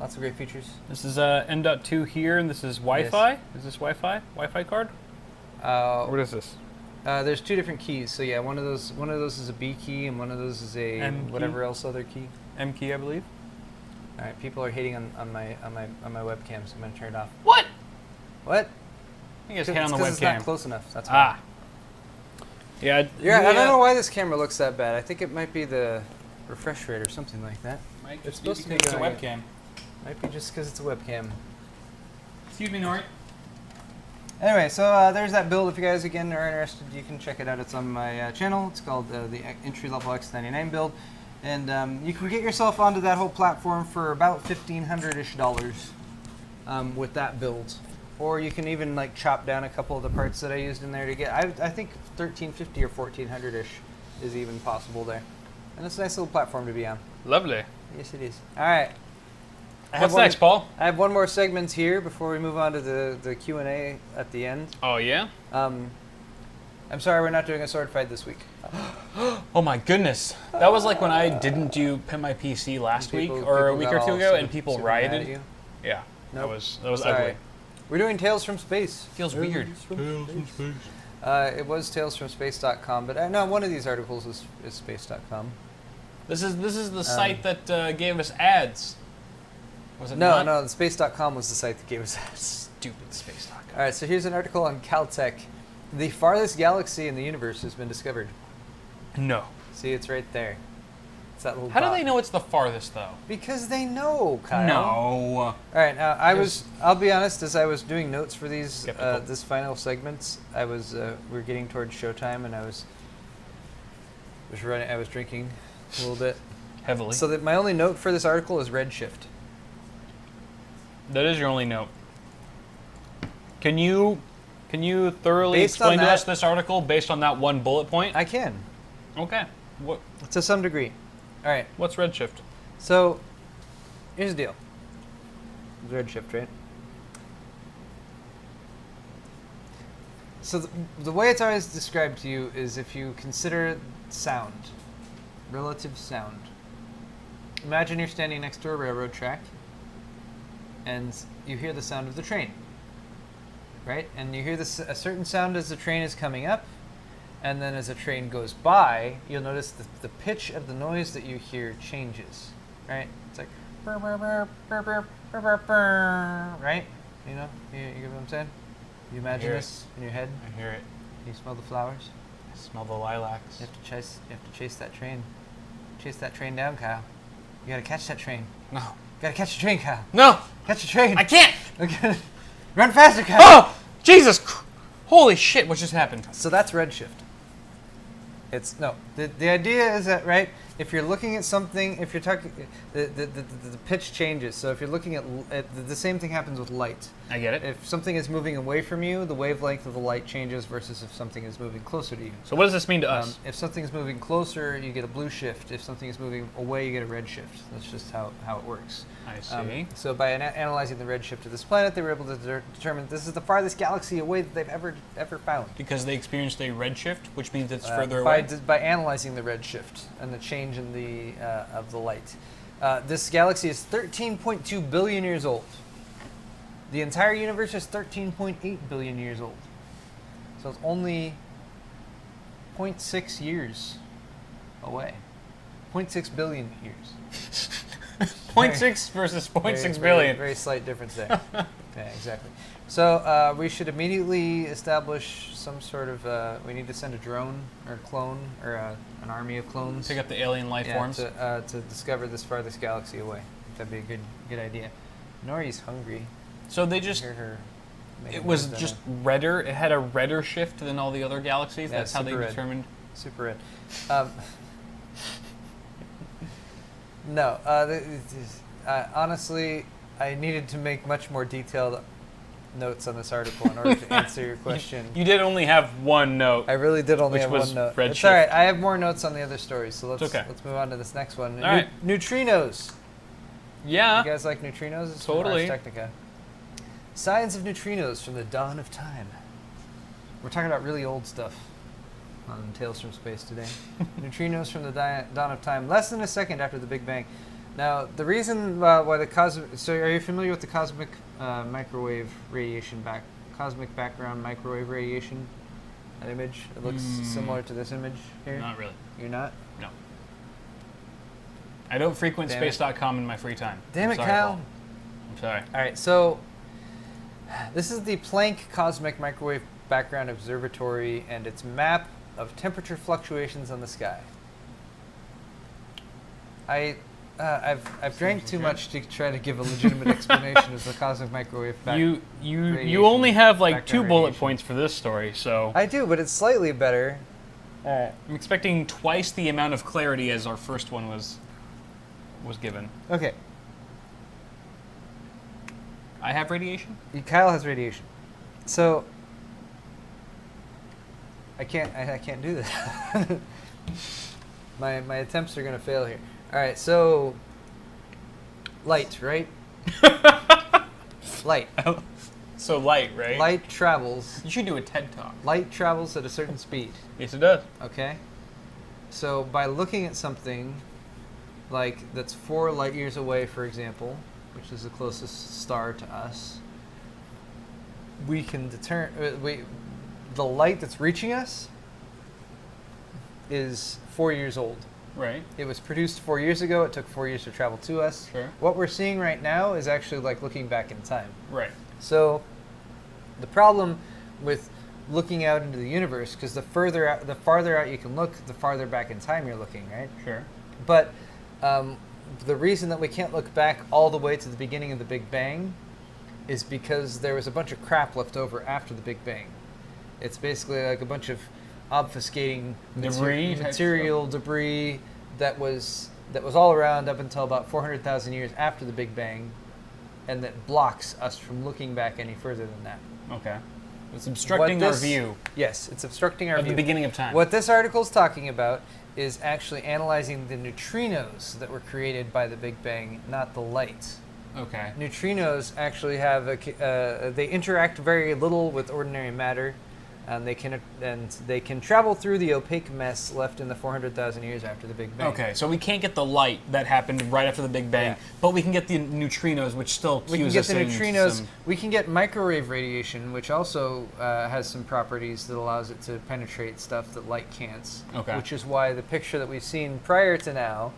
Lots of great features. This is M.2 here, and this is Wi-Fi. Yes. Is this Wi-Fi? Wi-Fi card? What is this? There's two different keys. So yeah, one of those is a B key, and one of those is a M key? whatever else other key. M key, I believe. All right, people are hating on my webcam, so I'm gonna turn it off. What? What? You guys It's hit on the 'cause webcam. it's not close enough. That's why. Yeah. Yeah, I don't know why this camera looks that bad. I think it might be the refresh rate or something like that. Might It's just be supposed to be because it's a going- webcam. Might be just because it's a webcam. Excuse me, Nori. Anyway, so there's that build. If you guys, again, are interested, you can check it out. It's on my channel. It's called the entry-level X99 build. And you can get yourself onto that whole platform for about $1,500-ish with that build. Or you can even like chop down a couple of the parts that I used in there to get, I think $1,350 or $1,400-ish is even possible there. And it's a nice little platform to be on. Lovely. Yes, it is. All right. What's next, Paul? I have one more segment here before we move on to the Q&A at the end. Oh, yeah? I'm sorry we're not doing a sword fight this week. Oh my goodness. That was like when I didn't do Pimp My PC last week or a week or two ago, and people super mad at rioted. you. Yeah, Nope. that was Sorry. ugly. We're doing Tales from Space. Feels weird. It was talesfromspace.com, but no, one of these articles is space.com. This is the site that gave us ads. Was it No, not? no, the space.com was the site that gave us that. Stupid space.com. All right, so here's an article on Caltech. The farthest galaxy in the universe has been discovered. No. See, it's right there. It's that little How do dot. they know it's the farthest, though? Because they know, Kyle. No. All right, now I'll be honest. As I was doing notes for these Skeptical. this final segments, we were getting towards showtime, and I was drinking a little bit. Heavily. So that my only note for this article is redshift. That is your only note. Can you thoroughly Based on explain to that- us this article based on that one bullet point? I can, Okay. What to some degree. All right. what's redshift? So here's the deal. Redshift, right? So the way it's always described to you is if you consider sound, relative sound. Imagine you're standing next to a railroad track and you hear the sound of the train, right? And you hear a certain sound as the train is coming up, and then as the train goes by, you'll notice the pitch of the noise that you hear changes, right? It's like, burr, burr, burr, burr, burr, burr, burr, burr, right? You know, you get what I'm saying? You imagine hear this in your head? I hear it. You smell the flowers? I smell the lilacs. You have to chase that train. Chase that train down, Kyle. You gotta catch that train. No. You gotta catch the train, Kyle. No! Catch the train. I can't! Okay. Run faster, Kyle. Oh! Jesus! Holy shit, what just happened? So that's redshift. It's no. The idea is that, right, if you're looking at something, if you're talking, the pitch changes. So if you're looking at the same thing happens with light. I get it. If something is moving away from you, the wavelength of the light changes versus if something is moving closer to you. So what does this mean to us? If something's moving closer, you get a blue shift. If something is moving away, you get a red shift. That's just how it works. I see. So by analyzing the red shift of this planet, they were able to determine this is the farthest galaxy away that they've ever found. Because they experienced a redshift, which means it's further away. By analyzing the red shift and the change in the of the light. This galaxy is 13.2 billion years old. The entire universe is 13.8 billion years old. So it's only 0.6 years away. 0.6 billion years. 0.6 versus 0.6 Very, billion. very slight difference there. Yeah, exactly. So we should immediately establish some sort of. We need to send a drone or a clone or an army of clones. Pick up the alien life forms. To discover this farthest galaxy away. That'd be a good idea. Nori's hungry. So they just. Hear her making It was noise just down redder. It had a redder shift than all the other galaxies. Yeah, That's how they super red. determined. there. Super red. No. Honestly, I needed to make much more detailed notes on this article in order to answer your question. You did only have one note. I really did only Which have was one note. red It's shift. all right. I have more notes on the other stories, so let's It's okay. let's move on to this next one. All right. Neutrinos. Yeah. You guys like neutrinos? It's from Totally. Ars Technica. Signs of neutrinos from the dawn of time. We're talking about really old stuff on Tales from Space today. Neutrinos from the dawn of time, less than a second after the Big Bang. Now, the reason why the cosmic... So are you familiar with the cosmic microwave radiation cosmic background microwave radiation an image that looks similar to this image here? Not really. You're not? No. I don't frequent Damn it. space.com in my free time. Damn I'm it, sorry, Kyle. Paul. I'm sorry. All right, so this is the Planck Cosmic Microwave Background Observatory and its map of temperature fluctuations on the sky. I've drank too much to try to give a legitimate explanation of the cosmic microwave You radiation only have like background 2 bullet radiation. points for this story, so I do, but it's slightly better. I'm expecting twice the amount of clarity as our first one was given. Okay, I have radiation? Kyle has radiation, so I can't do this. my attempts are gonna fail here. All right, so light, right? Light. So light, right? Light travels. You should do a TED Talk. Light travels at a certain speed. Yes, it does. Okay. So by looking at something like that's 4 light years away, for example, which is the closest star to us, we can determine the light that's reaching us is 4 years old. Right. It was produced 4 years ago. It took 4 years to travel to us. Sure. What we're seeing right now is actually like looking back in time. Right. So the problem with looking out into the universe, because the farther out you can look, the farther back in time you're looking, right? Sure. But the reason that we can't look back all the way to the beginning of the Big Bang is because there was a bunch of crap left over after the Big Bang. It's basically like a bunch of obfuscating material debris that was all around up until about 400,000 years after the Big Bang, and that blocks us from looking back any further than that. Okay. It's obstructing our view Yes, it's obstructing our of view. the beginning of time. What this article is talking about is actually analyzing the neutrinos that were created by the Big Bang, not the light. Okay. Neutrinos actually have they interact very little with ordinary matter, and they can travel through the opaque mess left in the 400,000 years after the Big Bang. Okay, so we can't get the light that happened right after the Big Bang, Yeah. but we can get the neutrinos, which still We can cues get us the in neutrinos. some- We can get microwave radiation, which also has some properties that allows it to penetrate stuff that light can't. Okay. Which is why the picture that we've seen prior to now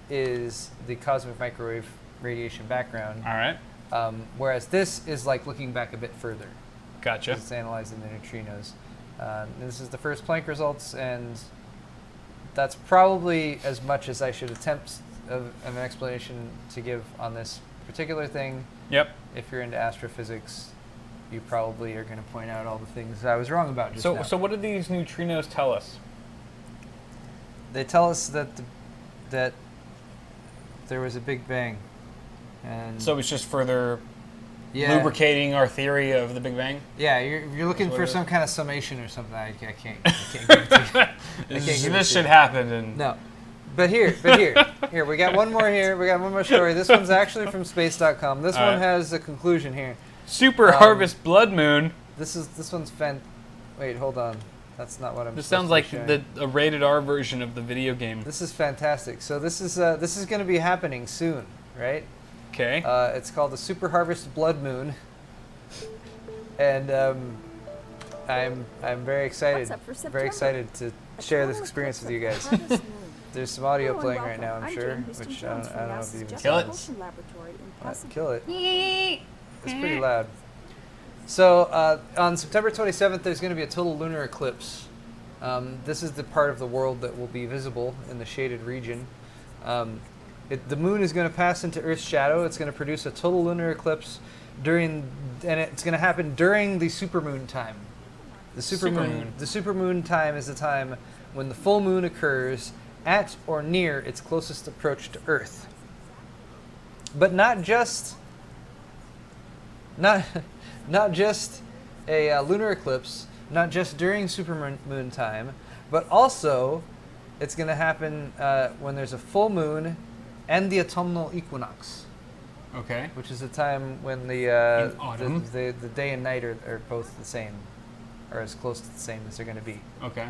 is the cosmic microwave radiation background. All right. Whereas this is like looking back a bit further. Gotcha. It's analyzing the neutrinos. This is the first Planck results, and that's probably as much as I should attempt of an explanation to give on this particular thing. Yep. If you're into astrophysics, you probably are going to point out all the things I was wrong about just now. So what do these neutrinos tell us? They tell us that that there was a Big Bang, and So it's just further yeah, lubricating our theory of the Big Bang? yeah, you're looking what for it is. some kind of summation or something. I can't give it to you. This give it to should you. happen. And No. But here, we got one more here. We got one more story. This one's actually from space.com. This All one right. has a conclusion here. Super Harvest Blood Moon. This one's Wait, hold on. That's not what I'm This supposed sounds to like be showing. a rated R version of the video game. This is fantastic. So this is going to be happening soon, right? Okay. It's called the Super Harvest Blood Moon, and I'm very excited. What's up for Very September? excited to share this experience with you guys. There's some audio playing right now, I'm sure, which I don't know if you even Kill it. kill it. It's pretty loud. So on September 27th, there's going to be a total lunar eclipse. This is the part of the world that will be visible in the shaded region. The moon is going to pass into Earth's shadow. It's going to produce a total lunar eclipse and it's going to happen during the supermoon time. The supermoon time is the time when the full moon occurs at or near its closest approach to Earth. But not just a lunar eclipse, not just during supermoon time, but also it's going to happen when there's a full moon and the autumnal equinox, Okay. which is the time when the autumn? the day and night are both the same, or as close to the same as they're going to be. Okay.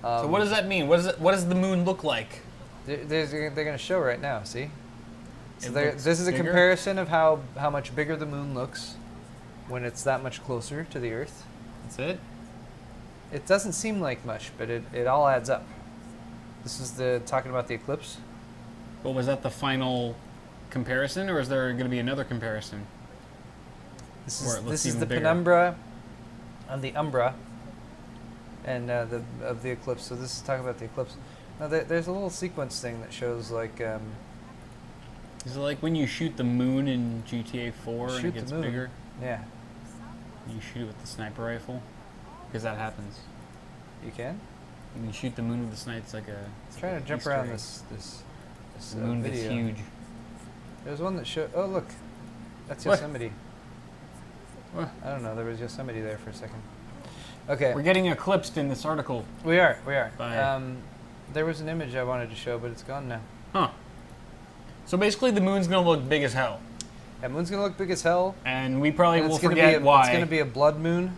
So what does that mean? What does the moon look like? They're going to show right now. See. So It there, looks this is a bigger? comparison of how much bigger the moon looks when it's that much closer to the Earth. That's it? It doesn't seem like much, but it all adds up. This is talking about the Eclipse. Well, was that the final comparison, or is there going to be another comparison? This Or it is looks this is even the bigger. penumbra on the Umbra, and of the Eclipse. So this is talking about the Eclipse. Now there's a little sequence thing that shows like Is it like when you shoot the moon in GTA 4 and shoot it gets the moon. bigger? Yeah, You shoot it with the sniper rifle? Because that happens. you can. When you shoot the moon with the sniper, it's like a... I'm trying to jump Easter around egg. this The moon video. gets huge. There's one that showed. Oh look, that's What? Yosemite. What? I don't know. There was Yosemite there for a second. Okay, We're getting eclipsed in this article. we are. By- There was an image I wanted to show, but it's gone now. Huh. So basically the moon's going to look big as hell. That moon's gonna look big as hell. And we probably and will it's gonna forget be why. It's gonna be a blood moon.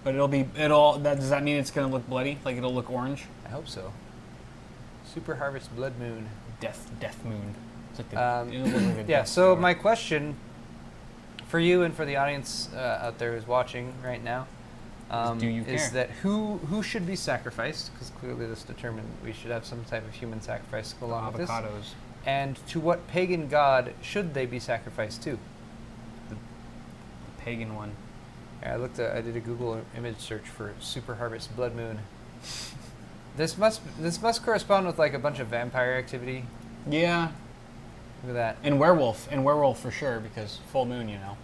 But does that mean it's going to look bloody? Like it'll look orange? I hope so. Super Harvest Blood Moon. Death moon. It's like it'll look like a Yeah. death So star. my question for you and for the audience out there who's watching right now Do you is care? that who should be sacrificed? Because clearly this determined we should have some type of human sacrifice to go along with this. Avocados. And to what pagan god should they be sacrificed to? The pagan one. I did a Google image search for Super Harvest Blood Moon. This must correspond with like a bunch of vampire activity. Yeah. Look at that. And werewolf for sure, because full moon, you know.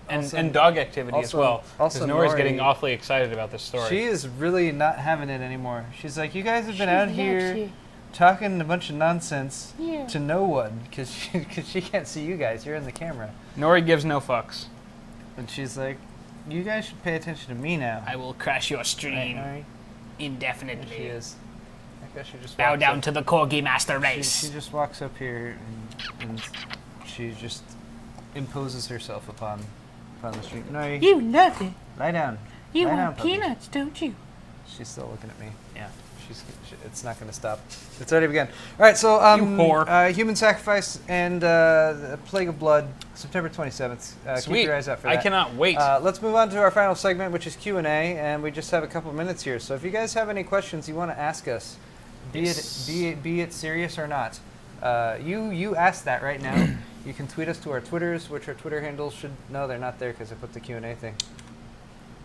Also- And dog activity as also- well. also Because Nori's Nori- getting awfully excited about this story. She is really not having it anymore. She's like, you guys have been out She's here actually- talking a bunch of nonsense Yeah. to no one because she can't see you guys. You're in the camera. Nori gives no fucks. And she's like, you guys should pay attention to me now. I will crash your Right, stream Nori? There she indefinitely. is. I guess she just Bow walks down up- to the Corgi Master She Race. just walks up here and she just imposes herself upon the street. Nori, You love it. lie down. You Lie down, want puppy. peanuts, don't you? She's still looking at me. Yeah. It's not going to stop. It's already begun. All right, so You whore. human sacrifice and the Plague of Blood, September 27th. Keep Sweet. your eyes out for that. I cannot wait. Let's move on to our final segment, which is Q&A, and we just have a couple minutes here. So if you guys have any questions you want to ask us, be it serious or not, you ask that right now. You can tweet us to our Twitters, which our Twitter handles should... No, they're not there because I put the Q&A thing.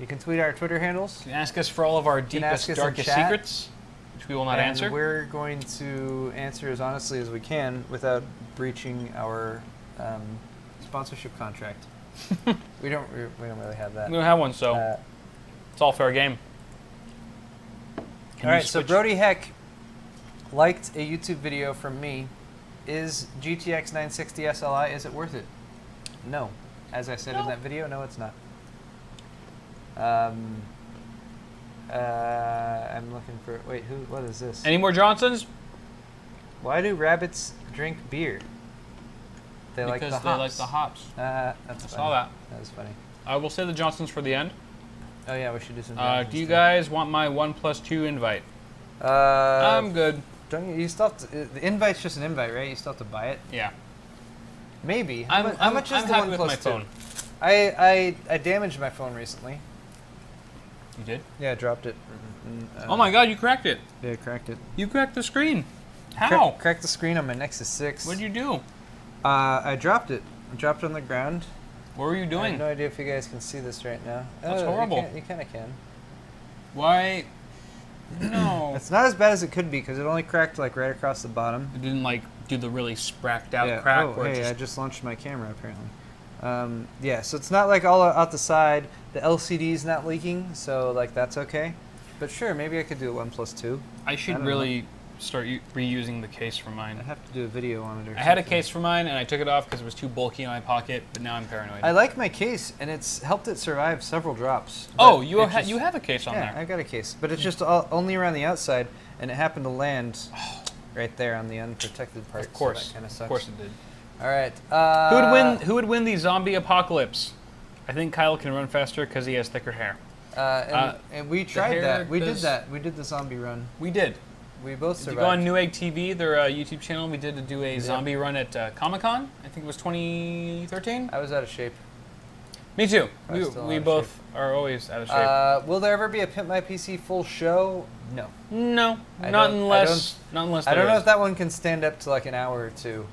You can tweet our Twitter handles. You can ask us for all of our can ask deepest, us in darkest chat. secrets, which we will not and answer. we're going to answer as honestly as we can without breaching our sponsorship contract. we don't really have that. We don't have one, so Uh, it's all fair game. Can all you right, so switch- Brody Heck liked a YouTube video from me. Is GTX 960 SLI, is it worth it? No. As I said in that video, no, it's not. I'm looking for... Wait, what is this? Any more Johnsons? Why do rabbits drink beer? They like the Because hops. they like the hops. That's I funny. saw that. That was funny. I will say the Johnsons for the end. Oh yeah, we should do some. Do you guys want my 1+2 invite? I'm good. Don't you still have to, the invite's just an invite, right? You still have to buy it. Yeah. Maybe. I'm How much is I'm the happy one with my plus two? phone. I damaged my phone recently. You did? Yeah, I dropped it. Oh my God! You cracked it. Yeah, I cracked it. You cracked the screen. How? Cracked the screen on my Nexus 6. What did you do? I dropped it. I dropped it on the ground. What were you I doing? have no idea if you guys can see this right now. That's Oh, horrible. You kind of can. Why? No. It's not as bad as it could be because it only cracked like right across the bottom. It didn't like do the really spracked out Yeah. crack Oh, where it hey, just I just launched my camera apparently. Yeah, so it's not like all out the side. The LCD's not leaking, so like that's okay. But sure, maybe I could do a 1+2. I should don't really start reusing the case for I mine. have to do a video on it. Or I had a something. case for mine and I took it off because it was too bulky in my pocket, but now I'm paranoid. I like my case, and it's helped it survive several drops. Oh, but you it just- you have a case on Yeah, there. I got a case, but it's just only around the outside, and it happened to land right there on the unprotected part. Of course, so that kind of sucks. of course it did. All right. Who would win the zombie apocalypse? I think Kyle can run faster because he has thicker hair. And we tried hair that. We did does- that. We did the zombie run. We did. We both If you survived. go on Newegg TV, their YouTube channel, we did do a zombie run at Comic-Con. I think it was 2013. I was out of shape. Me too. Probably still We out of both are always out of shape. Will there ever be a Pimp My PC full show? No. No, I not don't- unless I don't there know is. if that one can stand up to like an hour or two.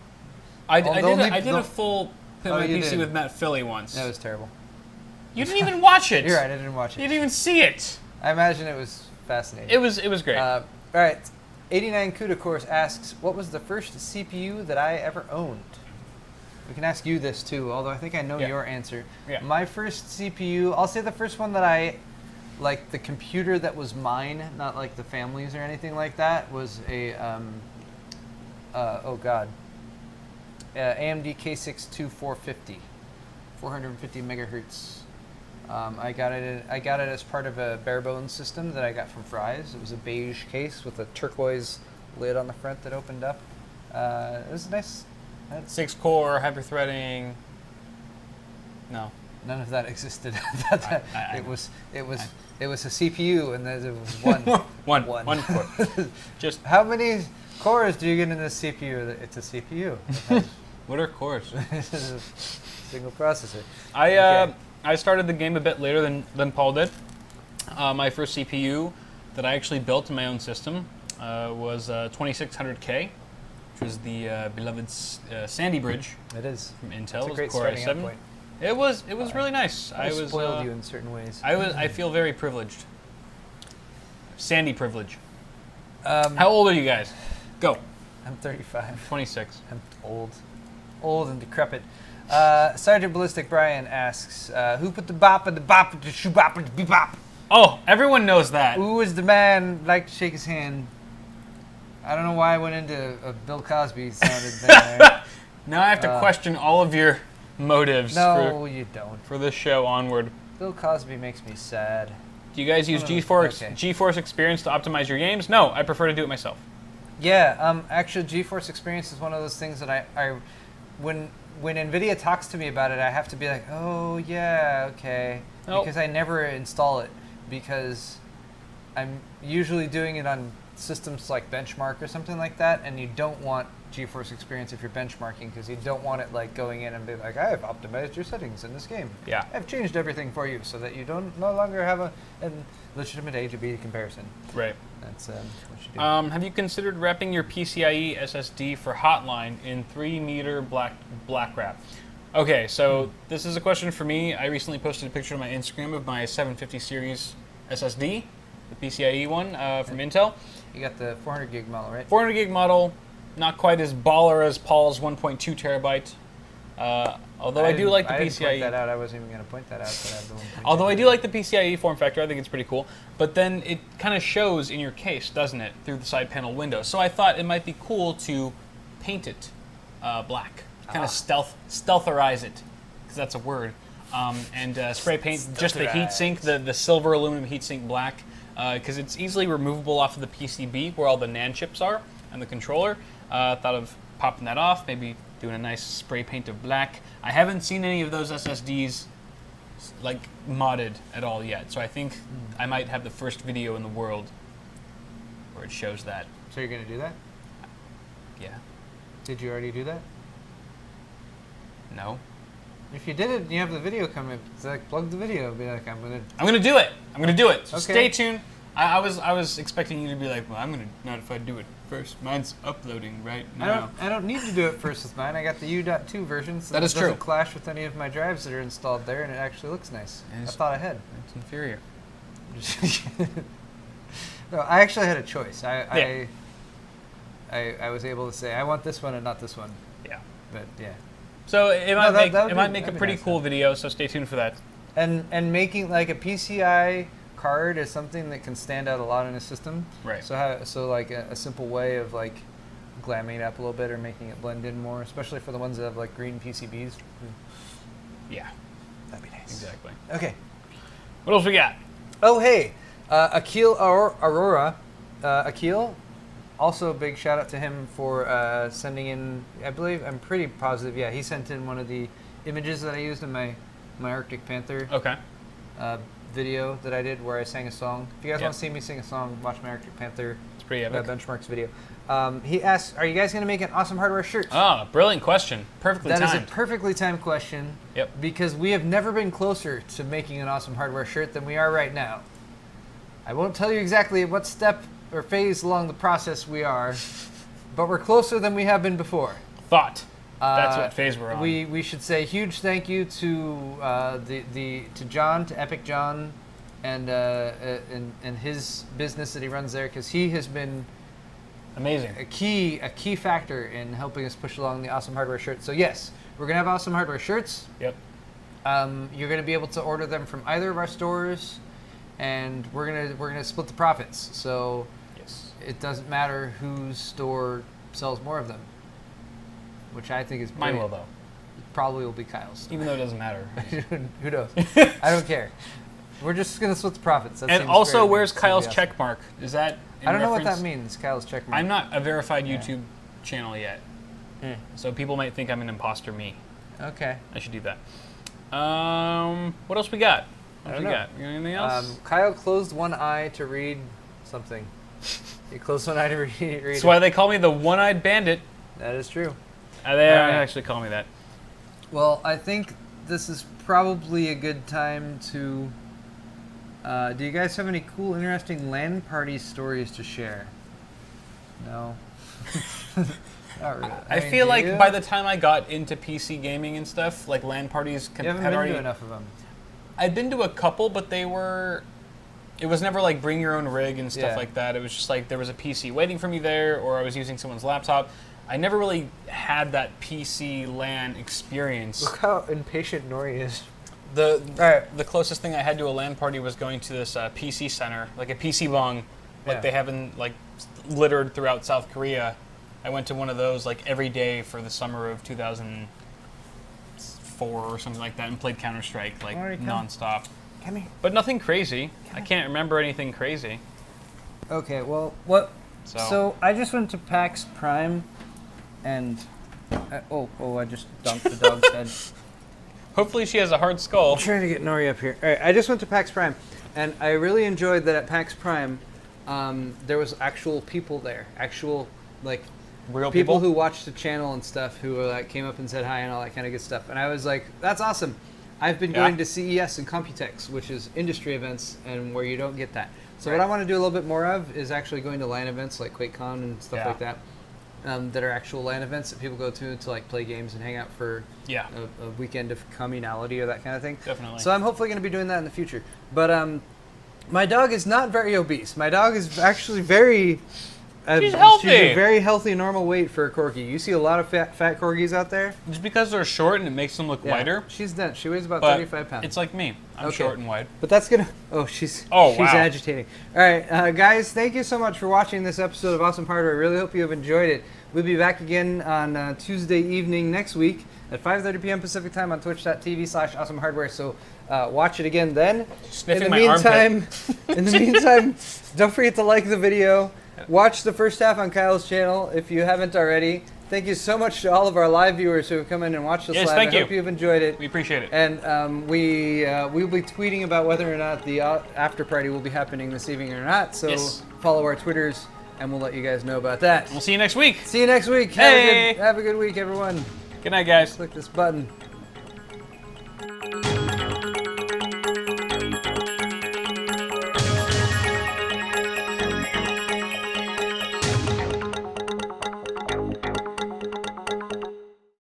I the did only- I did the- a full Pimp Oh, My you PC did. with Matt Philly once. That was terrible. You didn't even watch it. You're right, I didn't watch You it. didn't even see it. I imagine it was fascinating. It was great. All right. 89 Kuda course asks, what was the first CPU that I ever owned? We can ask you this too, although I think I know Yeah. your answer. Yeah. My first CPU, I'll say the first one that like the computer that was mine, not like the family's or anything like that, was a, AMD K6 450, 450 megahertz. I got it as part of a bare bones system that I got from Fry's. It was a beige case with a turquoise lid on the front that opened up. It was nice. 6-core hyper-threading. No. None of that existed. It was a CPU, and there was one. One core. Just How many cores do you get in this CPU? It's a CPU. what are cores? It's a single processor. I started the game a bit later than Paul did. My first CPU that I actually built in my own system was 2600K, which was the beloved Sandy Bridge It is. from Intel. It's a It was great Core starting out i7. point. It was really nice. I spoiled you in certain ways. I feel very privileged. Sandy privilege. Um, How old are you guys? Go. I'm 35. 26. I'm old and decrepit. Sergeant Ballistic Brian asks, who put the bop and the bop and the shoo bop and the beep bop? Oh, everyone knows that. Who was the man? Like to shake his hand. I don't know why I went into a Bill Cosby sounded thing there. Now I have to question all of your motives No, you don't. for this show onward. Bill Cosby makes me sad. Do you guys use Oh, GeForce Experience to optimize your games? No, I prefer to do it myself. Yeah, actually, GeForce Experience is one of those things that when NVIDIA talks to me about it, I have to be like, oh yeah, okay, Nope. because I never install it because I'm usually doing it on systems like Benchmark or something like that, and you don't want GeForce Experience if you're benchmarking because you don't want it like going in and be like, I have optimized your settings in this game. Yeah. I've changed everything for you so that you no longer have a legitimate A to B comparison. Right. That's what you do. Have you considered wrapping your PCIe SSD for Hotline in 3-meter black wrap? Okay, so this is a question for me. I recently posted a picture on my Instagram of my 750 series SSD, the PCIe one from Intel. You got the 400 gig model, right? 400 gig model, not quite as baller as Paul's 1.2 terabyte. Although I do like the I didn't point PCIe. that out. I wasn't even going to point that out. But I have the 1.2. Although I do like the PCIe form factor, I think it's pretty cool. But then it kind of shows in your case, doesn't it, through the side panel window. So I thought it might be cool to paint it black, kind of stealtherize it, because that's a word, and spray paint just the heatsink, the silver aluminum heatsink black, because it's easily removable off of the PCB where all the NAND chips are and the controller. Thought of popping that off, maybe doing a nice spray paint of black. I haven't seen any of those SSDs like modded at all yet, so I think I might have the first video in the world where it shows that. So you're going to do that? Yeah. Did you already do that? No. If you did it and you have the video coming, it's like plug the video. Be like, I'm going to. I'm gonna do it. I'm gonna do it. So Okay. stay tuned. I was expecting you to be like, well, I'm gonna not if I do it first. Mine's uploading right now. I don't need to do it first with mine. I got the U.2 version, so That is it doesn't true. clash with any of my drives that are installed there, and it actually looks nice. It I is- thought ahead. It's inferior. No, I actually had a choice. Yeah. I was able to say I want this one and not this one, Yeah. but yeah. So it No, might that- make that would it might be- make a that'd be pretty nice, cool though. video. So stay tuned for that. And making like a PCI card is something that can stand out a lot in a system. Right. So like a simple way of like glamming it up a little bit or making it blend in more, especially for the ones that have like green PCBs. Yeah. That'd be nice. Exactly. Okay. What else we got? Oh hey, Akil Aurora, Akil. Also, a big shout out to him for sending in. I'm pretty positive. Yeah, he sent in one of the images that I used in my Arctic Panther Okay. video that I did where I sang a song. If you guys Yeah. want to see me sing a song, watch my Arctic Panther pretty epic. benchmarks video. He asks, "Are you guys going to make an awesome hardware shirt?" Ah, brilliant question. Perfectly That is timed. a perfectly timed question. Yep. Because we have never been closer to making an awesome hardware shirt than we are right now. I won't tell you exactly what step or phase along the process we are, but we're closer than we have been before. Thought. That's what phase we're on. We should say huge thank you to to John, to Epic John, and his business that he runs there, because he has been amazing. a key factor in helping us push along the awesome hardware shirt. So yes, we're gonna have awesome hardware shirts. Yep. You're gonna be able to order them from either of our stores, and we're gonna split the profits. So Yes. it doesn't matter whose store sells more of them, which I think is Mine great. will though. Probably will be Kyle's. Even though it doesn't matter. Who knows? I don't care. We're just gonna split the profits. That And seems also, fair to me. where's It's gonna be Kyle's awesome. check mark? Is that in I don't know what reference- that means. Kyle's check mark. I'm not a verified Yeah. YouTube channel yet. So people might think I'm an imposter me. Okay. I should do that. What else we got? What else don't we know. got? You got anything else? Kyle closed one eye to read something. He closed one eye to read. That's why they call me the one-eyed bandit. That is true. They All right. actually call me that. Well, I think this is probably a good time to. Do you guys have any cool, interesting LAN party stories to share? No. Not really. I mean, feel do like you? by the time I got into PC gaming and stuff, like LAN parties You haven't had been already. to enough of them. I'd been to a couple, but they were. It was never like bring your own rig and stuff Yeah. like that. It was just like there was a PC waiting for me there, or I was using someone's laptop. I never really had that PC LAN experience. Look how impatient Nori is. The closest thing I had to a LAN party was going to this PC center, like a PC bong, like Yeah. they have in like littered throughout South Korea. I went to one of those like every day for the summer of 2004 or something like that, and played Counter-Strike like Alright, come. nonstop. Come here. But nothing crazy. I can't remember anything crazy. Okay, well, what? So, So I just went to PAX Prime, and I just dunked the dog's head. hopefully she has a hard skull. I'm trying to get Nori up here. All right, I just went to PAX Prime, and I really enjoyed that at PAX Prime, there was actual people there, actual like Real people who watched the channel and stuff, who like came up and said hi and all that kind of good stuff. And I was like, that's awesome. I've been going to CES and Computex, which is industry events, and where you don't get that. So what I want to do a little bit more of is actually going to LAN events like QuakeCon and stuff like that, that are actual LAN events that people go to like play games and hang out for a weekend of communality or that kind of thing. Definitely. So I'm hopefully going to be doing that in the future. But my dog is not very obese. My dog is actually very. She's healthy. She's a very healthy, normal weight for a corgi. You see a lot of fat corgis out there. Just because they're short and it makes them look wider. She's dense. She weighs about But 35 pounds. it's like me. I'm Okay. short and wide. But that's gonna. Oh, she's Oh, she's wow. agitating. All right, guys, thank you so much for watching this episode of Awesome Hardware. I really hope you have enjoyed it. We'll be back again on Tuesday evening next week at 5:30 p.m. Pacific time on Twitch.tv/Awesome Hardware. So watch it again then. Sniffing my armpit. In the meantime, don't forget to like the video. Watch the first half on Kyle's channel if you haven't already. Thank you so much to all of our live viewers who have come in and watched us Yes, live. thank I you. hope you've enjoyed it. We appreciate it. And we will be tweeting about whether or not the after party will be happening this evening or not. So Yes. follow our Twitters, and we'll let you guys know about that. We'll see you next week. See you next week. Hey. Have a good week, everyone. Good night, guys. Click this button.